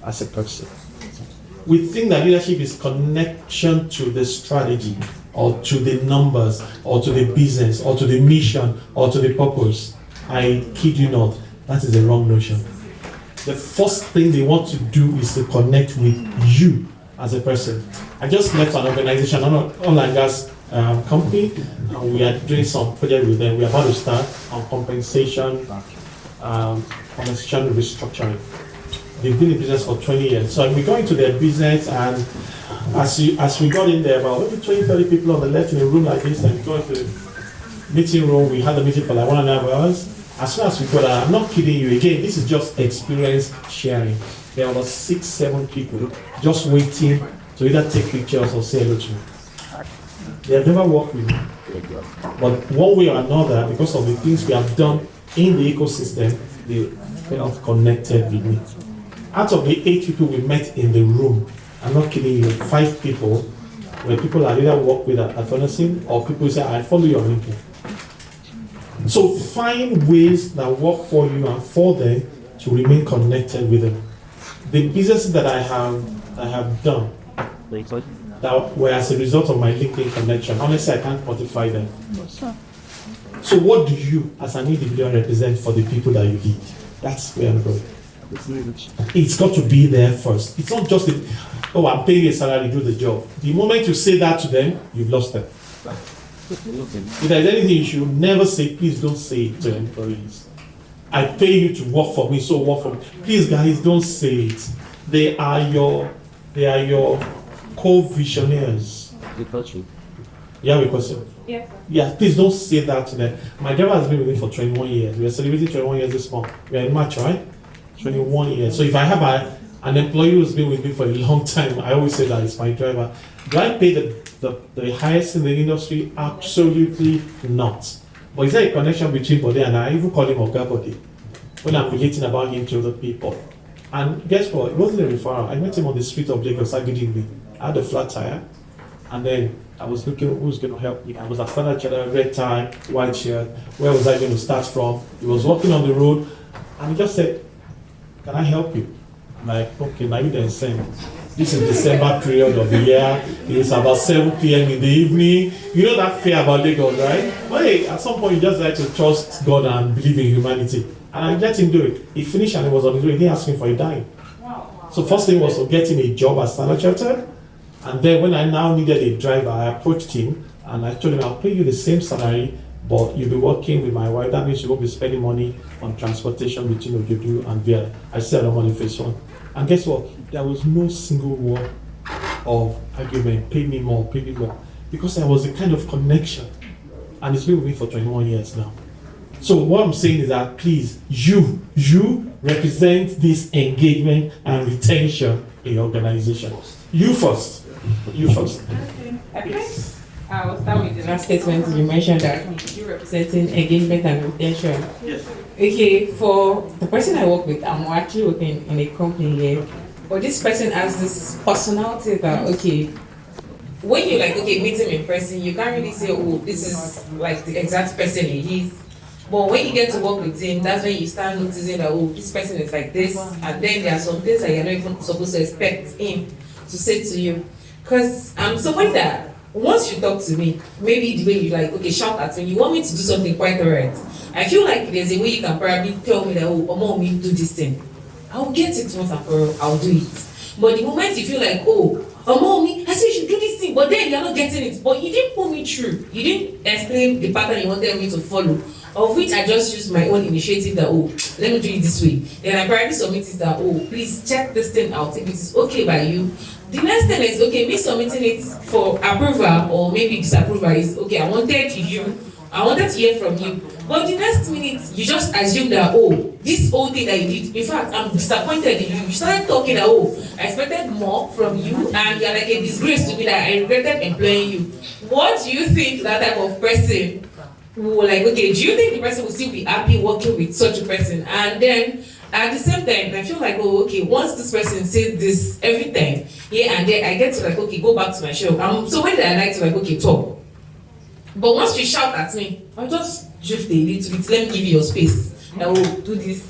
as a person. We think that leadership is connection to the strategy, or to the numbers, or to the business, or to the mission, or to the purpose. I kid you not, that is a wrong notion. The first thing they want to do is to connect with you as a person. I just left an organization, an oil and gas company, and we are doing some project with them. We are about to start on compensation restructuring. They've been in business for 20 years. So we go into their business, and as we got in there, about maybe 20, 30 people on the left in a room like this, and we go into the meeting room. We had the meeting for like 1.5 hours. As soon as we got there, I'm not kidding you, again, this is just experience sharing. There were 6, 7 people just waiting to either take pictures or say hello to me. They have never worked with me. But one way or another, because of the things we have done in the ecosystem, they felt connected with me. Out of the 8 people we met in the room, I'm not kidding you, 5 people were people I either work with at Furnace or people who say, I follow you on LinkedIn. So find ways that work for you and for them to remain connected with them. The businesses that I have done that were as a result of my LinkedIn connection, honestly, I can't quantify them. So what do you as an individual represent for the people that you lead? That's where I'm going. It's got to be there first. It's not just I'm paying a salary, do the job. The moment you say that to them, you've lost them. If there's anything you should never say, please don't say it to employees. I pay you to work for me, so work for me. Please, guys, don't say it. They are your co-visionaries. You have a question? Yeah. Yeah, please don't say that to them. My driver has been with me for 21 years. We are celebrating 21 years this month. We are in March, right? 21 years. So if I have an employee who's been with me for a long time, I always say that it's my driver. Do I pay the highest in the industry? Absolutely not. But is there a connection between Bode and I even call him Oga Bode when I'm relating about him to other people? And guess what? It wasn't a referral. I met him on the street of Lagos, Agidingbi. I had a flat tire, and then I was looking who's going to help me. I was a standard cheddar, red tie, white shirt. Where was I going to start from? He was walking on the road, and he just said, "Can I help you?" I'm like, "Okay, now you then send." This is December period of the year. It's about 7 p.m. in the evening. You know that fear about Lagos, right? But hey, at some point you just like to trust God and believe in humanity. And I let him do it. He finished and he was on his way. He didn't ask me for a dime. So first thing was to get him a job as Standard Chartered. And then when I now needed a driver, I approached him and I told him, I'll pay you the same salary, but you'll be working with my wife. That means you won't be spending money on transportation between Ojudu and Via. I said I'm on the phase 1. And guess what? There was no single word of argument, pay me more, because there was a kind of connection. And it's been with me for 21 years now. So what I'm saying is that please, you represent this engagement and retention in your organization. You first. You first. Yes. I will start with the last statement you mentioned that you representing engagement and retention. Yes. Okay, for the person I work with, I'm actually working in a company here, but this person has this personality that, okay, when you like, okay, meet him in person, you can't really say, oh, this is like the exact person he is. But when you get to work with him, that's when you start noticing that, oh, this person is like this, and then there are some things that you're not even supposed to expect him to say to you. Because I'm someone that once you talk to me, maybe the way you like, okay, shout at me, you want me to do something quite alright. I feel like there's a way you can probably tell me that, oh, mom, me do this thing. I'll get it once and for all, I'll do it. But the moment you feel like, oh, mommy, I said you should do this thing, but then you're not getting it. But you didn't put me through. You didn't explain the pattern you wanted me to follow. Of which I just used my own initiative that, oh, let me do it this way. Then I probably submit it that, oh, please check this thing out. If it is okay by you. The next thing is, okay, me submitting it for approval or maybe disapproval is, okay, I wanted to hear from you. But the next minute, you just assume that, oh, this whole thing that you did, in fact, I'm disappointed in you. You started talking that, oh, I expected more from you, and you're like a disgrace to me that I regretted employing you. What do you think that type of person will like, okay, do you think the person will still be happy working with such a person? And then, at the same time, I feel like, oh, okay, once this person says this every time, yeah, and then I get to like, okay, go back to my show. So when I like to like, okay, talk. But once you shout at me, I'll just drift a little bit. Let me give you your space. I will do this.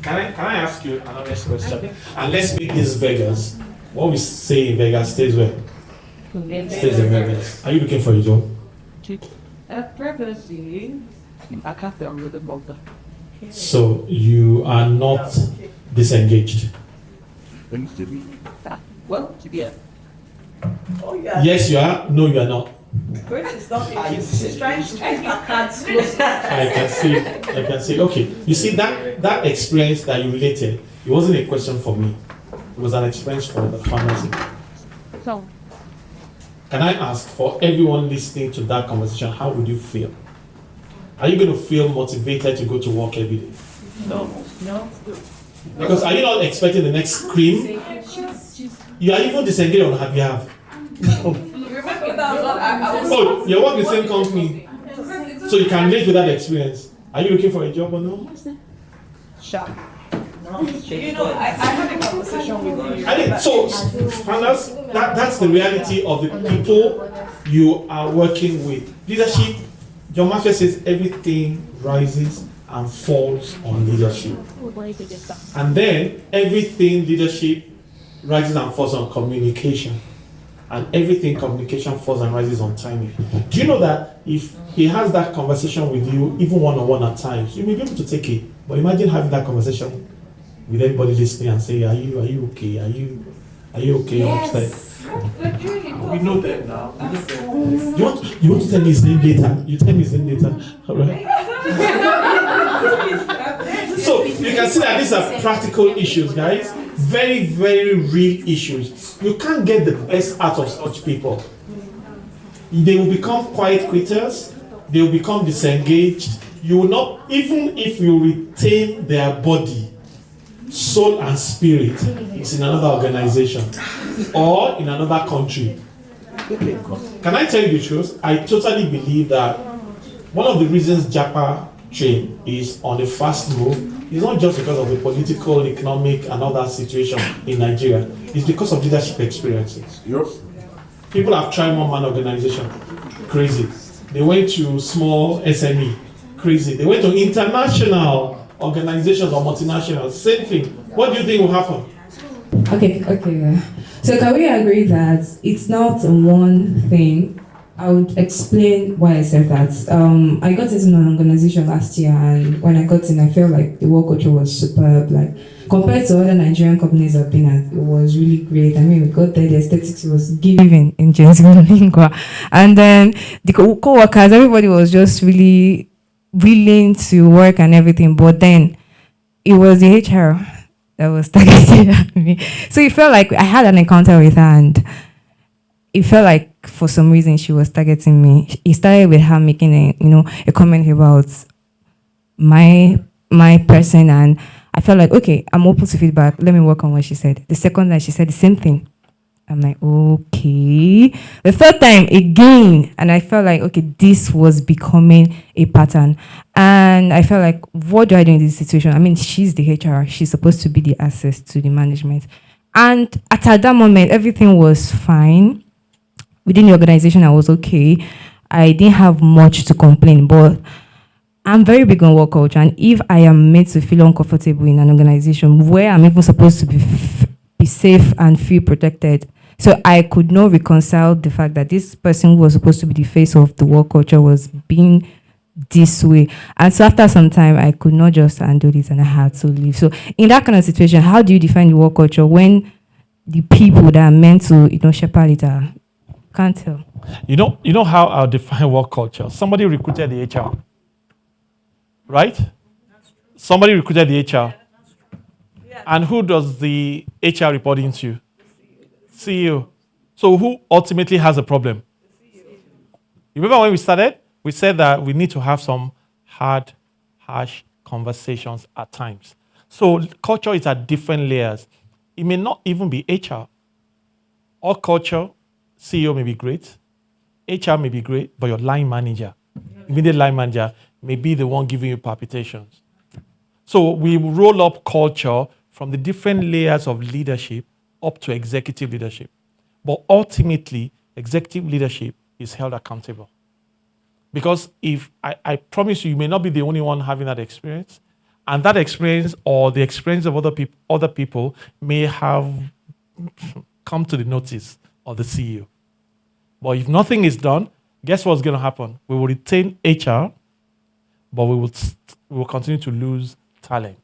Can I ask you another question? Okay. And let's make this Vegas. What we say in Vegas stays where? Stays in Vegas. Are you looking for a job? Purposely, I can't tell you the bother. So you are not disengaged? Well, yeah. Oh, yeah. Yes, you are. No, you are not. Grace is not she's trying to keep her cards close. I can see. Okay, you see that experience that you related, it wasn't a question for me. It was an experience for the pharmacy. So, can I ask for everyone listening to that conversation, how would you feel? Are you going to feel motivated to go to work every day? No. Because are you not expecting the next scream? You are even disengaged on her behalf. Remember that I was. Oh, you work in the same company, so you can live with that experience. Are you looking for a job or no? Sure. You know, I had a conversation with you. I mean, so, Anders, that's the reality of the people you are working with. Leadership, John Maxwell says everything rises and falls on leadership. And then everything leadership rises and falls on communication. And everything communication falls and rises on timing. Do you know that if he has that conversation with you, even one-on-one at times, you may be able to take it. But imagine having that conversation with everybody listening and say, are you okay? Are you okay? Yes. We know them now. You want to tell me his name later? You tell me his name later. All right. So you can see that these are practical issues, guys. Very, very real issues. You can't get the best out of such people. They will become quiet quitters. They will become disengaged. You will not, even if you retain their body, soul and spirit, it's in another organization or in another country. Can I tell you the truth? I totally believe that one of the reasons Japa train is on a fast move is not just because of the political, economic, and other situation in Nigeria. It's because of leadership experiences. People have tried one-man organization, crazy. They went to small SME, crazy. They went to international organizations or multinationals, same thing. What do you think will happen? Okay. So can we agree that it's not one thing? I would explain why I said that. I got into an organization last year, and when I got in, I felt like the work culture was superb. Like compared to other Nigerian companies I've been at, it was really great. I mean, we got there, the aesthetics was giving in genuine lingua, and then the co-workers, everybody was just really willing to work and everything. But then it was the HR that was targeted at me, so it felt like I had an encounter with her, and it felt like for some reason she was targeting me. It started with her making a comment about my person, and I felt like, okay, I'm open to feedback. Let me work on what she said. The second time she said the same thing. I'm like, okay. The third time again, and I felt like, okay, this was becoming a pattern. And I felt like, what do I do in this situation? I mean, she's the HR. She's supposed to be the access to the management. And at that moment, everything was fine. Within the organization, I was okay. I didn't have much to complain, but I'm very big on work culture. And if I am made to feel uncomfortable in an organization where I'm even supposed to be safe and feel protected, so I could not reconcile the fact that this person who was supposed to be the face of the work culture was being this way. And so after some time, I could not just handle this and I had to leave. So in that kind of situation, how do you define the work culture when the people that are meant to, shepherd it are, can't tell? You know how I'll define work culture? Somebody recruited the HR, right? Somebody recruited the HR. And who does the HR report into? CEO. So who ultimately has a problem? You remember when we started? We said that we need to have some hard, harsh conversations at times. So culture is at different layers. It may not even be HR. Or culture, CEO may be great, HR may be great, but your line manager, immediate line manager, may be the one giving you palpitations. So we roll up culture from the different layers of leadership up to executive leadership. But ultimately, executive leadership is held accountable. Because if I promise you, you may not be the only one having that experience, and that experience or the experience of other people may have come to the notice of the CEO. But if nothing is done, guess what's going to happen? We will retain HR, but we will continue to lose talent.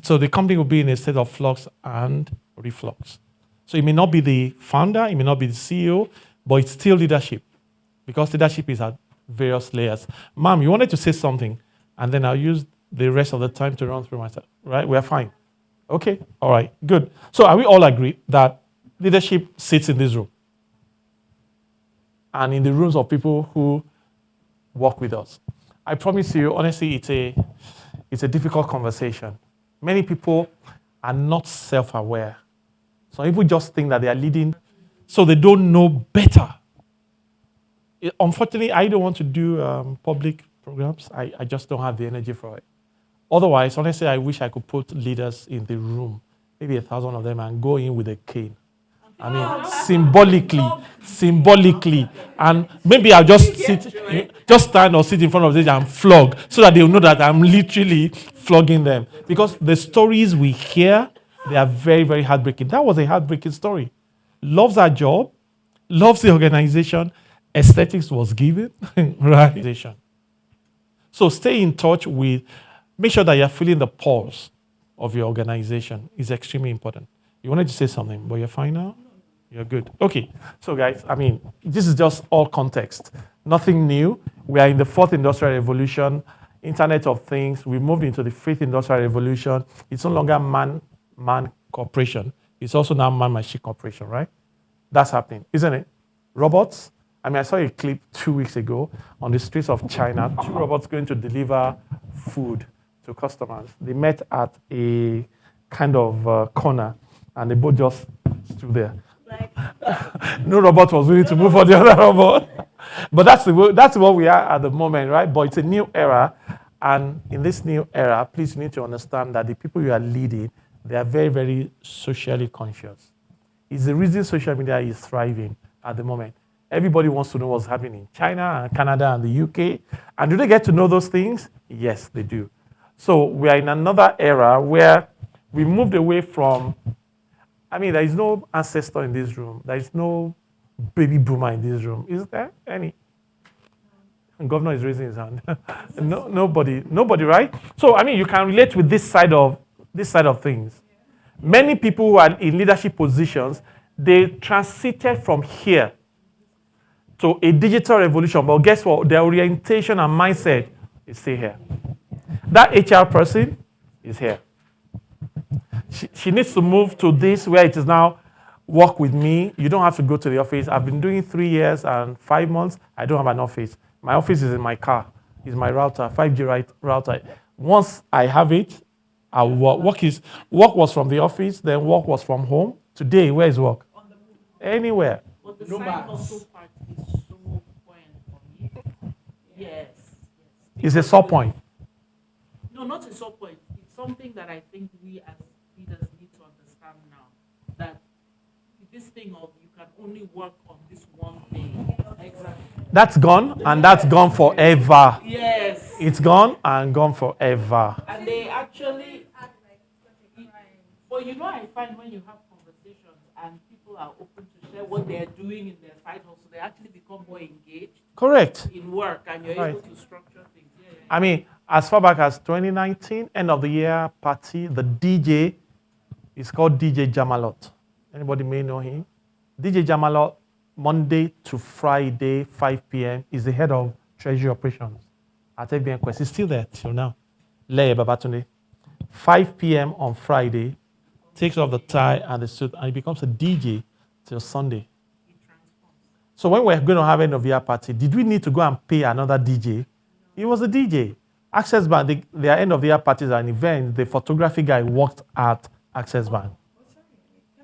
So the company will be in a state of flux and reflux. So it may not be the founder, it may not be the CEO, but it's still leadership, because leadership is at various layers. Ma'am, you wanted to say something, and then I'll use the rest of the time to run through myself, right? We're fine. Okay, all right, good. So are we all agree that leadership sits in this room and in the rooms of people who work with us? I promise you, honestly, it's a difficult conversation. Many people are not self-aware. Some people just think that they are leading, so they don't know better. Unfortunately, I don't want to do public programs. I just don't have the energy for it. Otherwise, honestly, I wish I could put leaders in the room, maybe 1,000 of them, and go in with a cane. I mean, symbolically, and maybe I'll just stand or sit in front of this and flog, so that they'll know that I'm literally flogging them. Because the stories we hear, they are very, very heartbreaking. That was a heartbreaking story. Loves our job, loves the organization, aesthetics was given, right? So stay in touch with, make sure that you're feeling the pulse of your organization is extremely important. You wanted to say something, but you're fine now? You're good. Okay. So guys, I mean, this is just all context. Nothing new. We are in the 4th industrial revolution, Internet of Things. We moved into the 5th industrial revolution. It's no longer man corporation. It's also now man-machine corporation, right? That's happening, isn't it? Robots. I mean, I saw a clip 2 weeks ago on the streets of China, 2 robots going to deliver food to customers. They met at a kind of corner, and they both just stood there. No robot was willing to move for the other robot. But that's what we are at the moment, right? But it's a new era. And in this new era, please you need to understand that the people you are leading, they are very, very socially conscious. It's the reason social media is thriving at the moment. Everybody wants to know what's happening in China and Canada and the UK. And do they get to know those things? Yes, they do. So we are in another era where we moved away from, I mean, there is no ancestor in this room. There is no baby boomer in this room. Is there any? And governor is raising his hand. No, nobody, right? So, I mean, you can relate with this side of things. Many people who are in leadership positions, they transited from here to a digital revolution. But guess what? Their orientation and mindset is still here. That HR person is here. She needs to move to this where it is now work with me. You don't have to go to the office. I've been doing 3 years and 5 months. I don't have an office. My office is in my car. is my router, 5G router. Once I have it, I work. Work was from the office, then work was from home. Today, where is work? Anywhere. But the No side max. hustle part is so buoyant for me. Yes. It's a sore point. No, not a sore point. It's something that I think we as leaders need to understand now. That this thing of you can only work on this one thing. Exactly. That's gone, and that's gone forever. Yes. It's gone and gone forever. And they actually, but you know, I find when you have conversations and people are open to share what they're doing in their side hustle, they actually become more engaged Correct. in work, and you're Right. able to structure things. I mean, as far back as 2019, end of the year party, the DJ is called DJ Jamalot. Anybody may know him. DJ Jamalot, Monday to Friday, 5 p.m., is the head of treasury operations at FBN Quest. He's still there till now. Leye Babatunde. 5 p.m. on Friday, takes off the tie and the suit, and he becomes a DJ till Sunday. So when we're going to have end of year party, did we need to go and pay another DJ? He was a DJ. Access Bank, their end of the year parties are an event. The photography guy worked at Access Bank.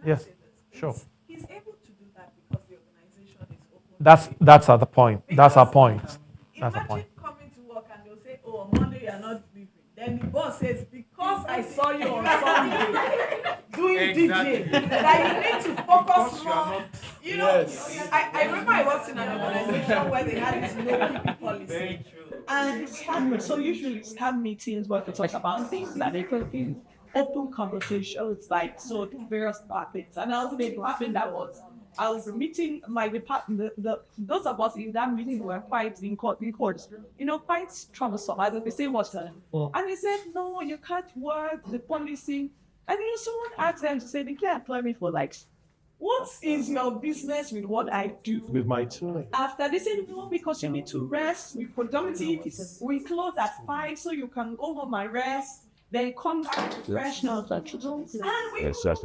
Yes, sure. He's able to do that because the organization is open. That's at the point. That's our point. That's the Imagine point. coming to work and they'll say, oh, on Monday you're not delivering. Then the boss says, because I saw you on Sunday doing DJ, that you need to focus more. You know, Yes. I remember I worked in an organization where they had this no keeping policy. Very true. And so usually scam meetings where we talk about things that they could be open conversations, like so various topics. And I was laughing that was I was meeting my department. Those of us in that meeting were quite in court, quite troublesome. I don't say what's and they said, no, you can't work the policy. And someone asked them to say they can't employ me for like, what is your business with what I do? With my tool. After they said no, because you need to rest. We close at 5, so you can go home and rest. Then come back professional. And we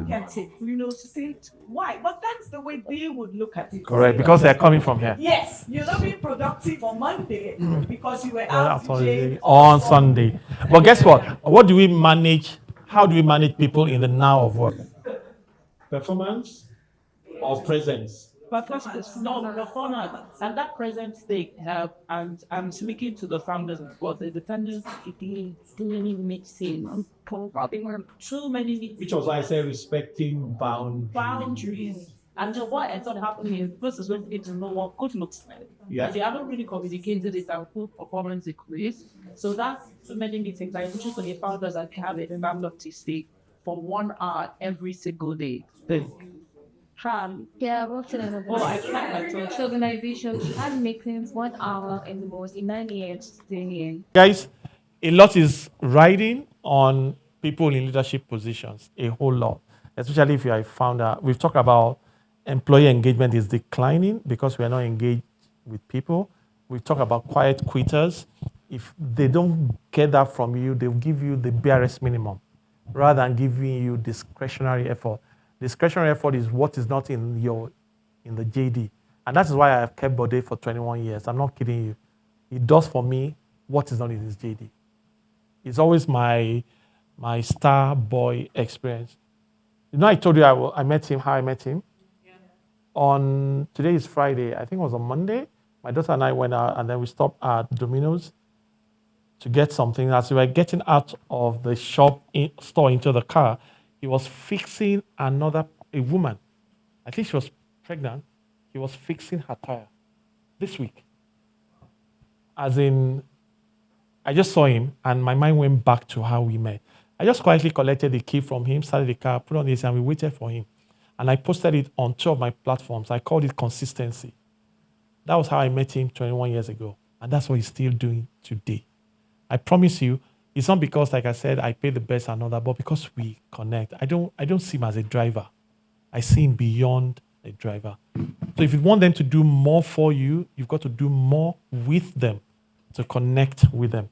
kept it, to say why. But that's the way they would look at it. Correct, because they're coming from here. Yes, you're not being productive on Monday because you were out On Sunday. But guess what? What do we manage? How do we manage people in the now of work? Performance or presence? But first, the format and that present state and I'm speaking to the founders as well. The dependence really makes sense. Too many Which was why I say respecting boundaries. And so what ends up happening is first is when you get to know what good looks like. Yeah. And they haven't really communicated it and put performance in place. So that's so many meetings. I usually for the founders that have it in to stay for 1 hour every single day. Yeah, I worked in an organization. We had meetings 1 hour in the most in 9 years, 10 years. Guys, a lot is riding on people in leadership positions, a whole lot. Especially if you are a founder. We've talked about employee engagement is declining because we are not engaged with people. We've talked about quiet quitters. If they don't get that from you, they'll give you the barest minimum rather than giving you discretionary effort. Discretionary effort is what is not in the JD. And that is why I have kept Bode for 21 years. I'm not kidding you. It does for me what is not in his JD. It's always my star boy experience. I told you I met him, how I met him. Yeah. Today is Friday. I think it was on Monday. My daughter and I went out and then we stopped at Domino's to get something. As we were getting out of the store into the car, he was fixing a woman. I think she was pregnant. He was fixing her tire this week. As in, I just saw him and my mind went back to how we met. I just quietly collected the key from him, started the car, put on this, and we waited for him. And I posted it on 2 of my platforms. I called it consistency. That was how I met him 21 years ago. And that's what he's still doing today. I promise you, it's not because, like I said, I pay the best and all that, but because we connect. I don't see him as a driver. I see him beyond a driver. So if you want them to do more for you, you've got to do more with them to connect with them.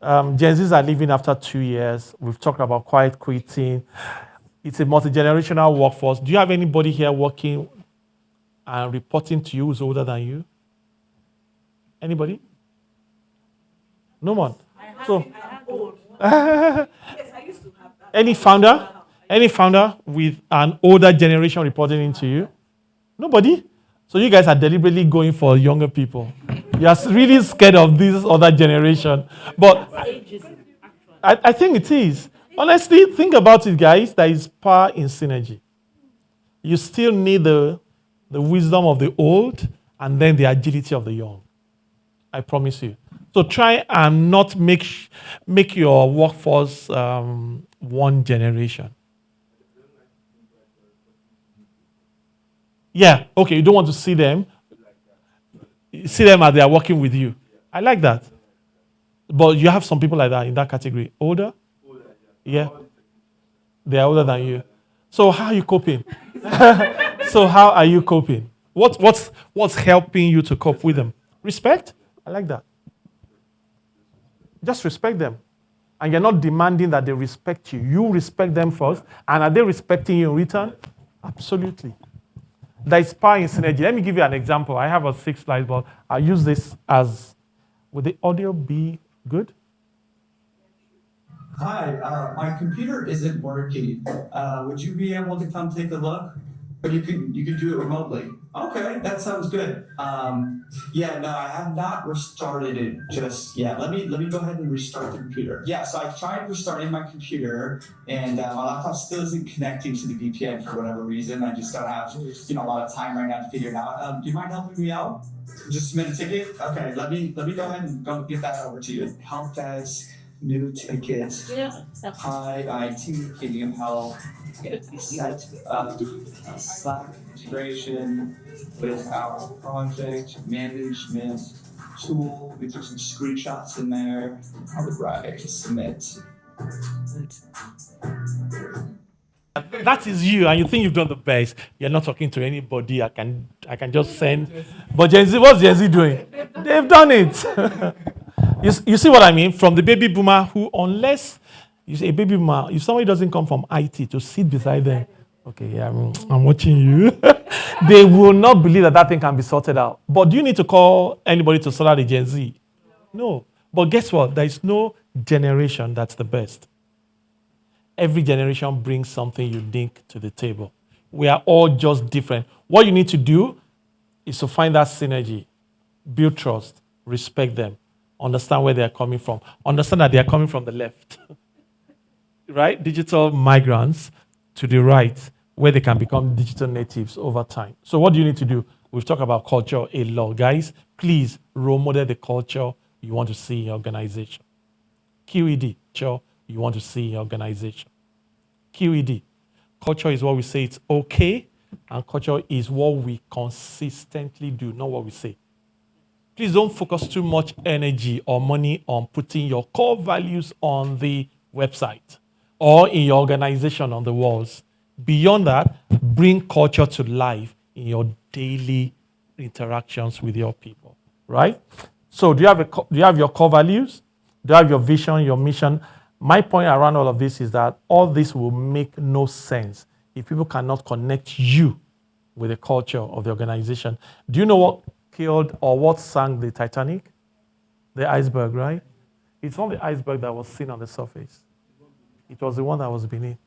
Gen Zs are leaving after 2 years. We've talked about quiet quitting. It's a multi-generational workforce. Do you have anybody here working and reporting to you who's older than you? Anybody? No one. So, Yes, I used to have that. any founder with an older generation reporting into you? Nobody. So you guys are deliberately going for younger people. You are really scared of this other generation. But I think it is. Honestly, think about it, guys. There is power in synergy. You still need the wisdom of the old and then the agility of the young. I promise you. So try and not make your workforce one generation. Yeah, okay, you don't want to see them. See them as they are working with you. I like that. But you have some people like that in that category. Older? Yeah. They are older than you. So how are you coping? So how are you coping? What's helping you to cope with them? Respect? I like that. Just respect them. And you're not demanding that they respect you. You respect them first. And are they respecting you in return? Absolutely. There is power in synergy. Let me give you an example. I have a 6 slides, but I'll use this as, would the audio be good? Hi, my computer isn't working. Would you be able to come take a look? But you can do it remotely. Okay, that sounds good. Yeah, no, I have not restarted it just yet. Let me go ahead and restart the computer. Yeah, so I tried restarting my computer, and my laptop still isn't connecting to the VPN for whatever reason. I just don't have a lot of time right now to figure it out. Do you mind helping me out? Just submit a ticket. Okay, let me go ahead and go get that over to you. Help desk. New ticket. Hi, IT, can you help set up Slack integration with our project management tool? We took some screenshots in there. All right, submit. That is you, and you think you've done the best. You're not talking to anybody. I can just send. But Gen Z, what's Gen Z doing? They've done it. You see what I mean? From the baby boomer who, unless you say a baby boomer, if somebody doesn't come from IT to sit beside them, okay, yeah, I'm watching you. They will not believe that thing can be sorted out. But do you need to call anybody to sort out the Gen Z? No. But guess what? There is no generation that's the best. Every generation brings something unique to the table. We are all just different. What you need to do is to find that synergy, build trust, respect them, understand where they are coming from, understand that they are coming from the left, right? Digital migrants to the right, where they can become digital natives over time. So what do you need to do? We've talked about culture a lot. Guys, please role model the culture you want to see in your organization. QED, culture you want to see in your organization. QED, culture is what we say it's okay, and culture is what we consistently do, not what we say. Please don't focus too much energy or money on putting your core values on the website or in your organization on the walls. Beyond that, bring culture to life in your daily interactions with your people, right? So do you have your core values? Do you have your vision, your mission? My point around all of this is that all this will make no sense if people cannot connect you with the culture of the organization. Do you know what killed or what sank the Titanic? The iceberg, right? It's not the iceberg that was seen on the surface. It was the one that was beneath,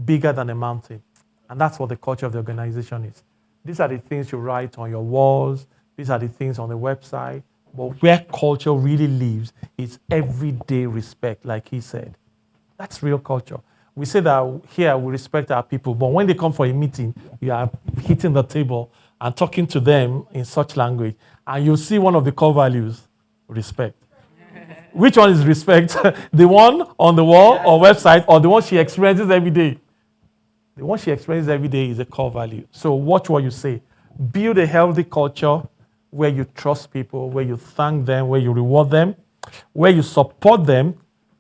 bigger than a mountain. And that's what the culture of the organization is. These are the things you write on your walls. These are the things on the website. But where culture really lives is everyday respect, like he said. That's real culture. We say that here we respect our people, but when they come for a meeting, you are hitting the table and talking to them in such language, and you'll see one of the core values, respect. Which one is respect? The one on the wall or website, or the one she experiences every day? The one she experiences every day is a core value. So watch what you say. Build a healthy culture where you trust people, where you thank them, where you reward them, where you support them,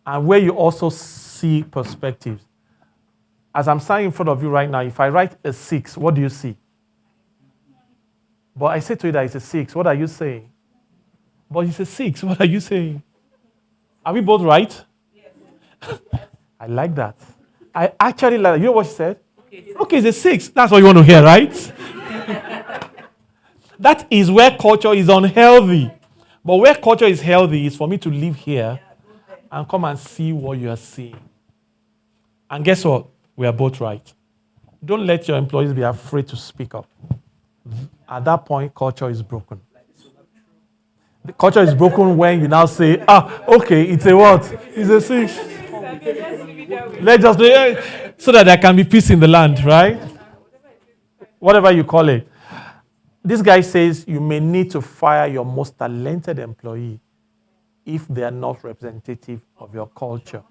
and where you also see perspectives. As I'm standing in front of you right now, if I write a 6, what do you see? But I say to you that it's a 6. What are you saying? But it's a 6. What are you saying? Are we both right? Yes. I like that. I actually like that. You know what she said? Okay, it's a 6. That's what you want to hear, right? That is where culture is unhealthy. But where culture is healthy is for me to live here and come and see what you are seeing. And guess what? We are both right. Don't let your employees be afraid to speak up. At that point, culture is broken. The culture is broken when you now say, okay, it's a what? It's a 6. Let's just do it so that there can be peace in the land, right? Whatever you call it. This guy says you may need to fire your most talented employee if they are not representative of your culture.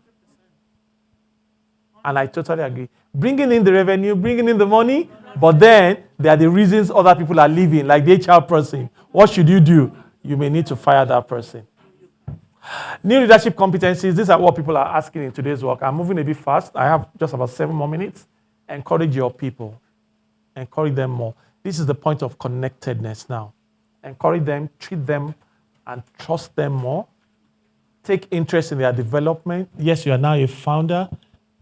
And I totally agree. Bringing in the revenue, bringing in the money, but then there are the reasons other people are leaving, like the HR person. What should you do? You may need to fire that person. New leadership competencies, these are what people are asking in today's work. I'm moving a bit fast. I have just about 7 more minutes. Encourage your people. Encourage them more. This is the point of connectedness now. Encourage them, treat them, and trust them more. Take interest in their development. Yes, you are now a founder.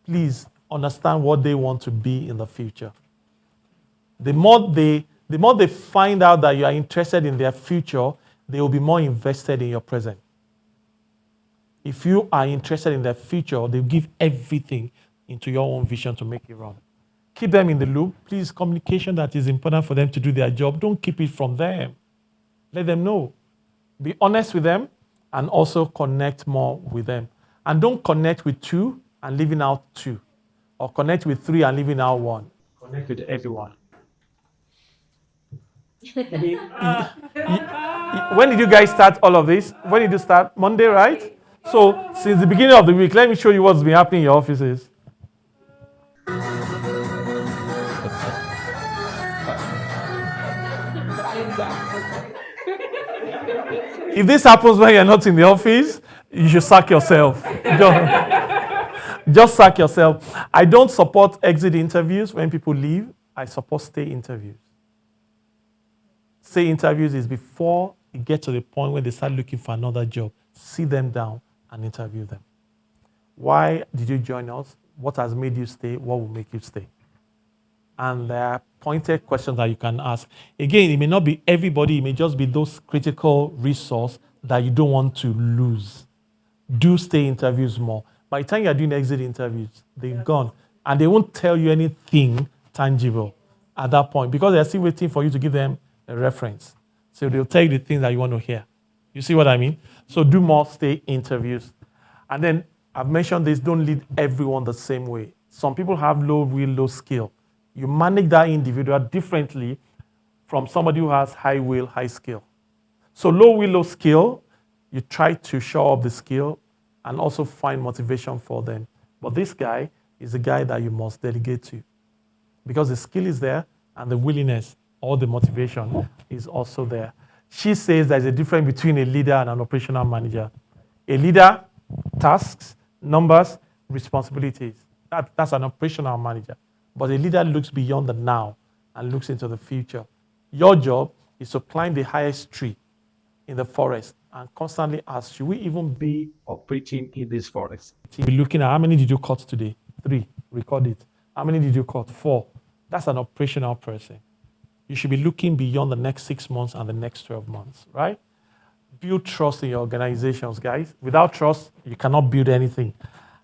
Please understand what they want to be in the future. The more they find out that you are interested in their future, they will be more invested in your present. If you are interested in their future, they'll give everything into your own vision to make it run. Keep them in the loop. Please, communication that is important for them to do their job. Don't keep it from them. Let them know. Be honest with them and also connect more with them. And don't connect with 2 and leaving out 2. Or connect with 3 and leaving out 1. Connect with everyone. When did you guys start all of this? When did you start? Monday, right? So, since the beginning of the week, let me show you what's been happening in your offices. If this happens when you're not in the office, you should sack yourself. Just sack yourself. I don't support exit interviews when people leave. I support stay interviews. Stay interviews is before you get to the point where they start looking for another job. Sit them down and interview them. Why did you join us? What has made you stay? What will make you stay? And there are pointed questions that you can ask. Again, it may not be everybody. It may just be those critical resources that you don't want to lose. Do stay interviews more. By the time you're doing exit interviews, they've gone. And they won't tell you anything tangible at that point because they're still waiting for you to give them a reference. So they'll tell you the things that you want to hear. You see what I mean? So do more stay interviews. And then I've mentioned this, don't lead everyone the same way. Some people have low skill. You manage that individual differently from somebody who has high will, high skill. So low skill, you try to show up the skill and also find motivation for them. But this guy is the guy that you must delegate to because the skill is there and the willingness or the motivation is also there. She says there's a difference between a leader and an operational manager. A leader, tasks, numbers, responsibilities. That's an operational manager. But a leader looks beyond the now and looks into the future. Your job is to climb the highest tree in the forest and constantly ask, should we even be operating in this forest? Be looking at how many did you cut today? 3, record it. How many did you cut? 4. That's an operational person. You should be looking beyond the next 6 months and the next 12 months, right? Build trust in your organizations, guys. Without trust, you cannot build anything.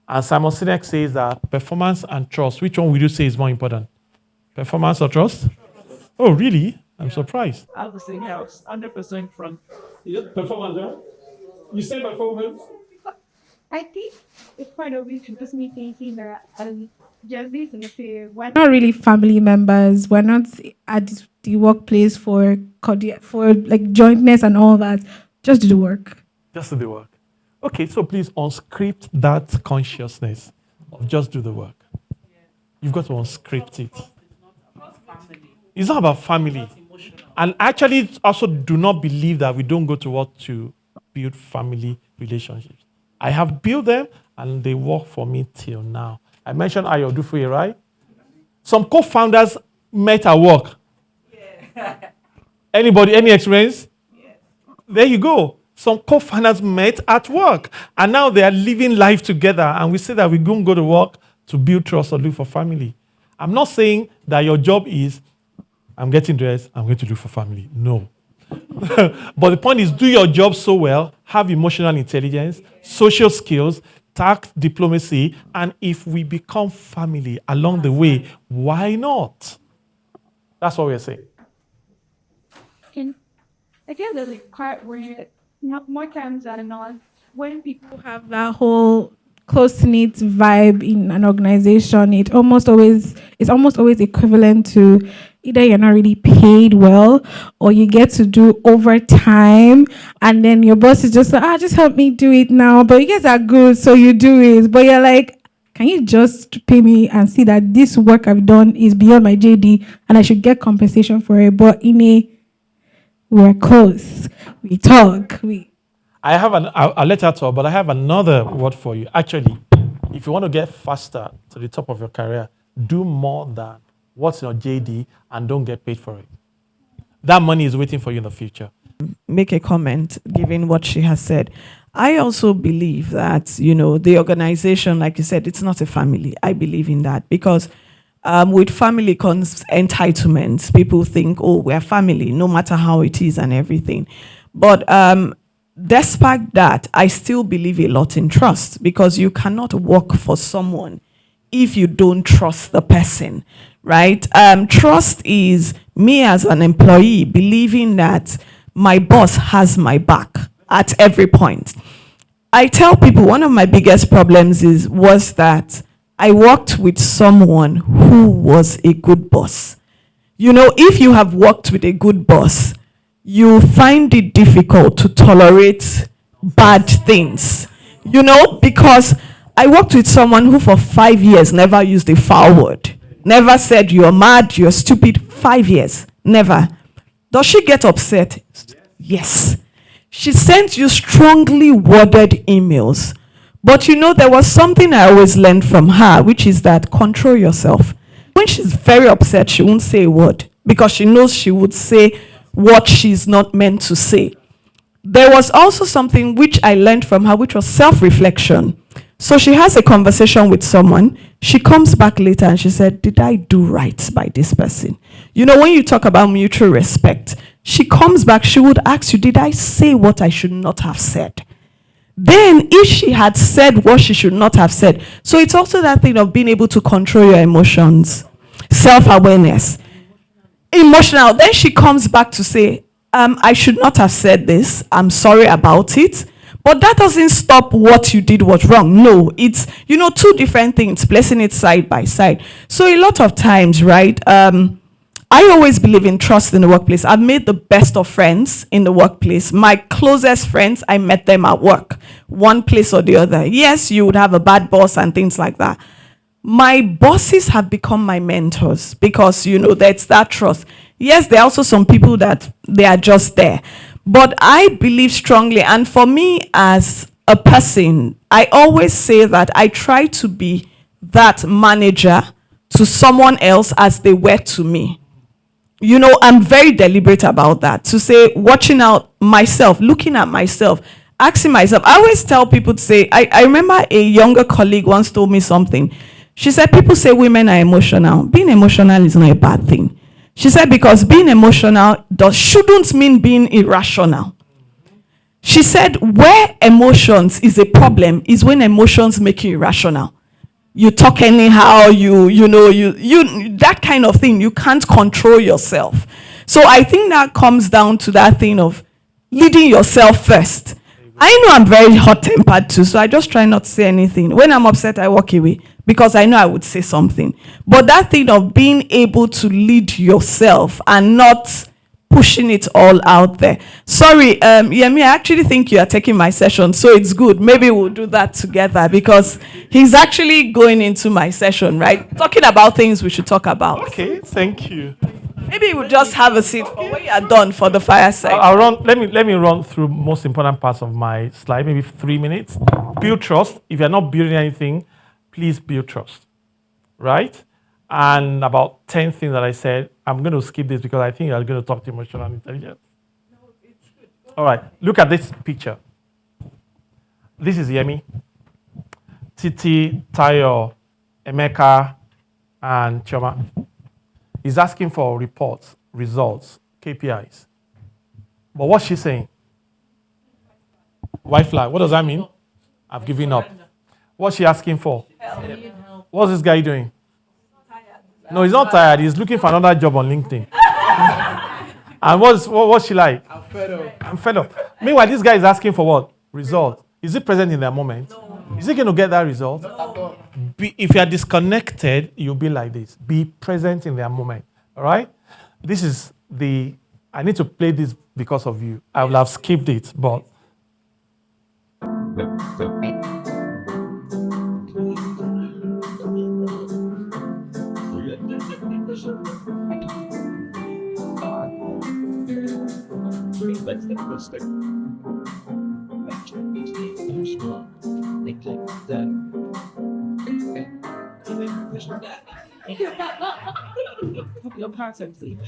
And Simon Sinek says that performance and trust, which one would you say is more important? Performance or trust? Oh, really? I'm surprised. I was saying I was 100% from. Performance, huh? You say performance? I think it's part of it just me thinking that just this and say we're not really family members. We're not at the workplace for like jointness and all that. Just do the work. Just do the work. Okay, so please unscript that consciousness of just do the work. You've got to unscript it. It's not about family. And actually, also do not believe that we don't go to work to build family relationships. I have built them, and they work for me till now. I mentioned Ayo Dufuye, right? Some co-founders met at work. Yeah. Anybody, any experience? Yeah. There you go. Some co-founders met at work, and now they are living life together, and we say that we don't go to work to build trust or look for family. I'm not saying that your job is, I'm getting dressed, I'm going to look for family. No. But the point is, do your job so well, have emotional intelligence, social skills, tact diplomacy, and if we become family along the way, why not? That's what we're saying. And I guess there's a part where not more times than not, when people have that whole close knit vibe in an organization, it's almost always equivalent to either you're not really paid well or you get to do overtime and then your boss is just like, just help me do it now. But you guys are good, so you do it. But you're like, can you just pay me and see that this work I've done is beyond my JD and I should get compensation for it? But we're close, we talk, I have I'll let her talk, but I have another word for you. Actually, if you want to get faster to the top of your career, do more than what's in your JD and don't get paid for it. That money is waiting for you in the future. Make a comment given what she has said. I also believe that, the organization, like you said, it's not a family. I believe in that because with family comes entitlements. People think, oh, we're family, no matter how it is and everything. But despite that, I still believe a lot in trust because you cannot work for someone if you don't trust the person, right? Trust is me as an employee believing that my boss has my back at every point. I tell people one of my biggest problems was that I worked with someone who was a good boss. If you have worked with a good boss, you find it difficult to tolerate bad things, because I worked with someone who for 5 years never used a foul word, never said you're mad, you're stupid, 5 years, never. Does she get upset? Yes. She sent you strongly worded emails. But there was something I always learned from her, which is that control yourself. When she's very upset, she won't say a word because she knows she would say what she's not meant to say. There was also something which I learned from her, which was self-reflection. So she has a conversation with someone. She comes back later and she said, did I do right by this person? When you talk about mutual respect, she comes back, she would ask you, did I say what I should not have said? Then if she had said what she should not have said. So it's also that thing of being able to control your emotions, self-awareness. Emotional. Then she comes back to say, I should not have said this. I'm sorry about it. But that doesn't stop what you did was wrong. No, it's, two different things, placing it side by side. So a lot of times, right, I always believe in trust in the workplace. I've made the best of friends in the workplace. My closest friends, I met them at work, one place or the other. Yes, you would have a bad boss and things like that. My bosses have become my mentors because, that's that trust. Yes, there are also some people that they are just there. But I believe strongly, and for me as a person, I always say that I try to be that manager to someone else as they were to me. I'm very deliberate about that, to say, watching out myself, looking at myself, asking myself. I always tell people to say, I remember a younger colleague once told me something. She said, people say women are emotional. Being emotional is not a bad thing. She said, because being emotional shouldn't mean being irrational. She said, where emotions is a problem is when emotions make you irrational. You talk anyhow, you that kind of thing, you can't control yourself. So I think that comes down to that thing of leading yourself first. I know I'm very hot-tempered too, so I just try not to say anything. When I'm upset, I walk away because I know I would say something. But that thing of being able to lead yourself and not pushing it all out there. Sorry, Yemi, I actually think you are taking my session, so it's good. Maybe we'll do that together because he's actually going into my session, right? Talking about things we should talk about. Okay, thank you. Maybe we'll just have a seat for when you are done for the fireside. Let me run through most important parts of my slide, maybe 3 minutes. Build trust. If you're not building anything, please build trust, right? And about 10 things that I said, I'm going to skip this because I think you're going to talk to emotional intelligence. No, it's good. All right, look at this picture. This is Yemi, Titi, Tayo, Emeka, and Choma. He's asking for reports, results, KPIs. But what's she saying? White flag. What does that mean? I've given up. What's she asking for? What's this guy doing? No, he's not tired. He's looking for another job on LinkedIn. And what's she like? I'm fed up. I'm fed up. Meanwhile, this guy is asking for what? Result. Is he present in that moment? No. Is he going to get that result? No. If you are disconnected, you'll be like this. Be present in their moment. All right? This is I need to play this because of you. I will have skipped it, but.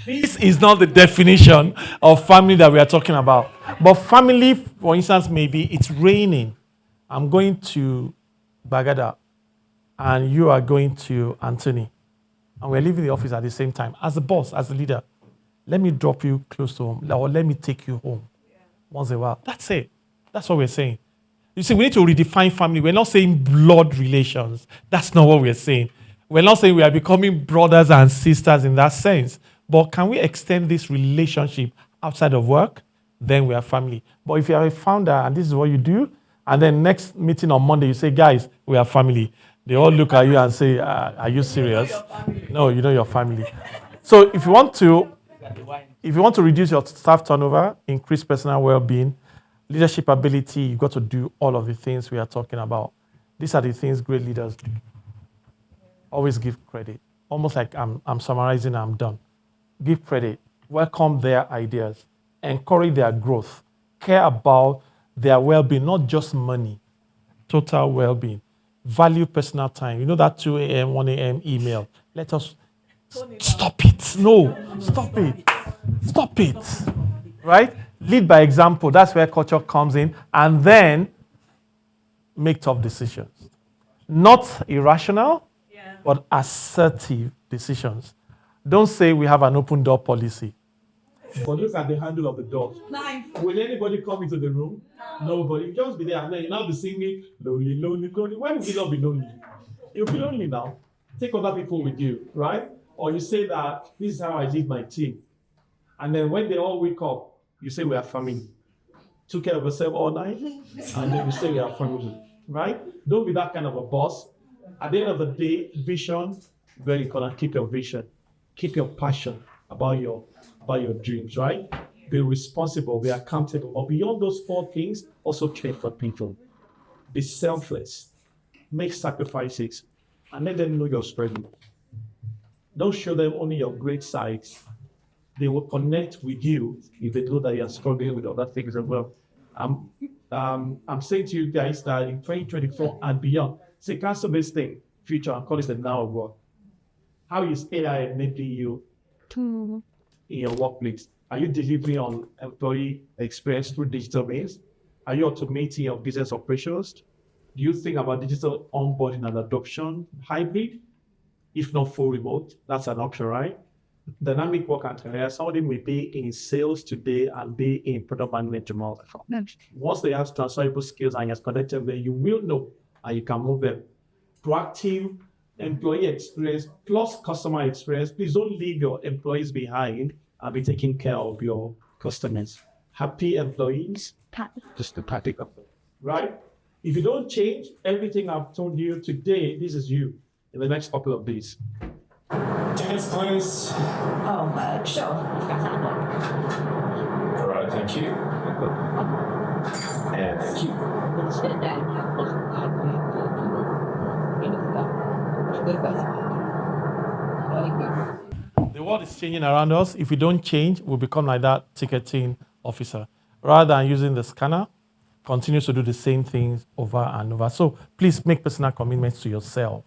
This is not the definition of family that we are talking about. But family, for instance, maybe it's raining. I'm going to Bagada, and you are going to Anthony, and we're leaving the office at the same time. As the boss, as the leader, let me drop you close to home, or let me take you home once in a while. That's it. That's what we're saying. You see, we need to redefine family. We're not saying blood relations. That's not what we're saying. We're not saying we are becoming brothers and sisters in that sense. But can we extend this relationship outside of work? Then we are family. But if you are a founder and this is what you do, and then next meeting on Monday, you say, guys, we are family. They all look at you and say, are you serious? No, you know your family. So if you want to reduce your staff turnover, increase personal well-being, leadership ability, you've got to do all of the things we are talking about. These are the things great leaders do. Always give credit. Almost like I'm summarizing, I'm done. Give credit. Welcome their ideas. Encourage their growth. Care about their well-being, not just money. Total well-being. Value personal time. You know that 2 a.m., 1 a.m. email. Let us stop it. No, stop it. Stop it. Right? Lead by example. That's where culture comes in. And then make tough decisions. Not irrational, but assertive decisions. Don't say we have an open door policy. But look at the handle of the door. Will anybody come into the room? Nobody. You just be there and then you now be singing lonely, lonely, lonely. Why would you not be lonely? You'll be lonely now. Take other people with you, right? Or you say that this is how I lead my team. And then when they all wake up, you say we are family. Took care of yourself all night, and then you say we are family, right? Don't be that kind of a boss. At the end of the day, vision, very important. Keep your vision. Keep your passion about your dreams, right? Be responsible, be accountable. But beyond those 4 things, also care for people. Be selfless. Make sacrifices. And let them know your struggle. Don't show them only your great sides. They will connect with you if they know that you are struggling with other things as well. I'm saying to you guys that in 2024 and beyond, it's a cancer-based thing, future, I call it the now of work. How is AI enabling you in your workplace? Are you delivering on employee experience through digital means? Are you automating your business operations? Do you think about digital onboarding and adoption, hybrid? If not full remote, that's an option, right? Dynamic work and career, somebody may be in sales today and be in product management tomorrow. Once they have transferable skills and you're connected there, you will know and you can move them. Proactive employee experience plus customer experience. Please don't leave your employees behind and be taking care of your customers. Happy employees, just the practical, right? If you don't change everything I've told you today, this is you in the next couple of days. Tennis, please. Oh, sure. All right, thank you. And thank you. The world is changing around us. If we don't change, we'll become like that ticketing officer. Rather than using the scanner, continue to do the same things over and over. So please make personal commitments to yourself.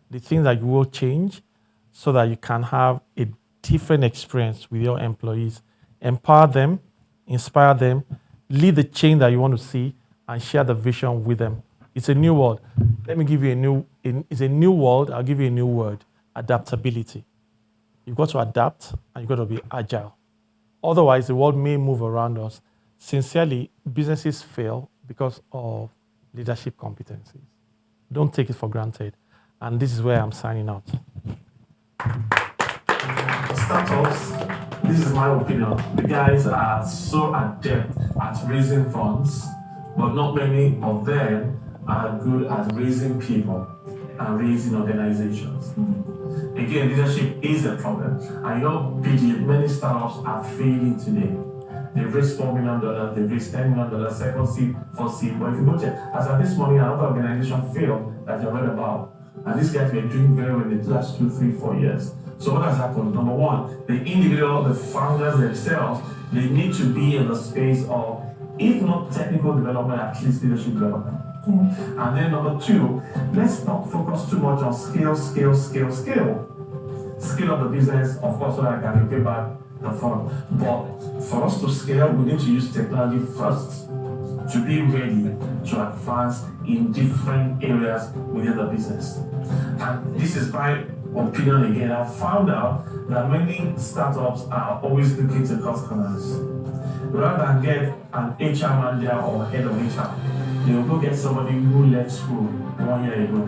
The things that you will change so that you can have a different experience with your employees. Empower them, inspire them, lead the change that you want to see, and share the vision with them. It's a new world. Let me give you it's a new world. I'll give you a new word, adaptability. You've got to adapt and you've got to be agile. Otherwise, the world may move around us sincerely, businesses fail because of leadership competencies. Don't take it for granted. And this is where I'm signing out. Startups, this is my opinion. The guys are so adept at raising funds, but not many of them are good at raising people and raising organizations. Again, leadership is a problem. And many startups are failing today. They raised $4 million, they raised $10 million, second seed, first seed. But if you go check, as at this morning, another organization failed that you read about. And these guys were doing very well in the last 2, 3, 4 years. So what has happened? Number one, the individual, the founders themselves, they need to be in the space of, if not technical development, at least leadership development. And then number two, let's not focus too much on scale. Scale of the business, of course, so that I can pay back the fund. But for us to scale, we need to use technology first to be ready to advance in different areas within the business. And this is my opinion again. I found out that many startups are always looking to cut corners. Rather than get an HR manager or head of HR, they will go get somebody who left school 1 year ago.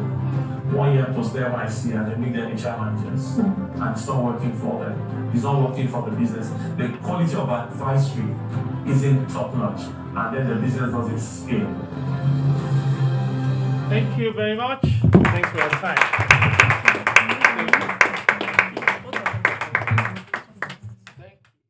1 year post their YC and they make them HR managers. And it's not working for them. It's not working for the business. The quality of advisory isn't top notch. And then the business doesn't scale. Thank you very much. Thanks for your time.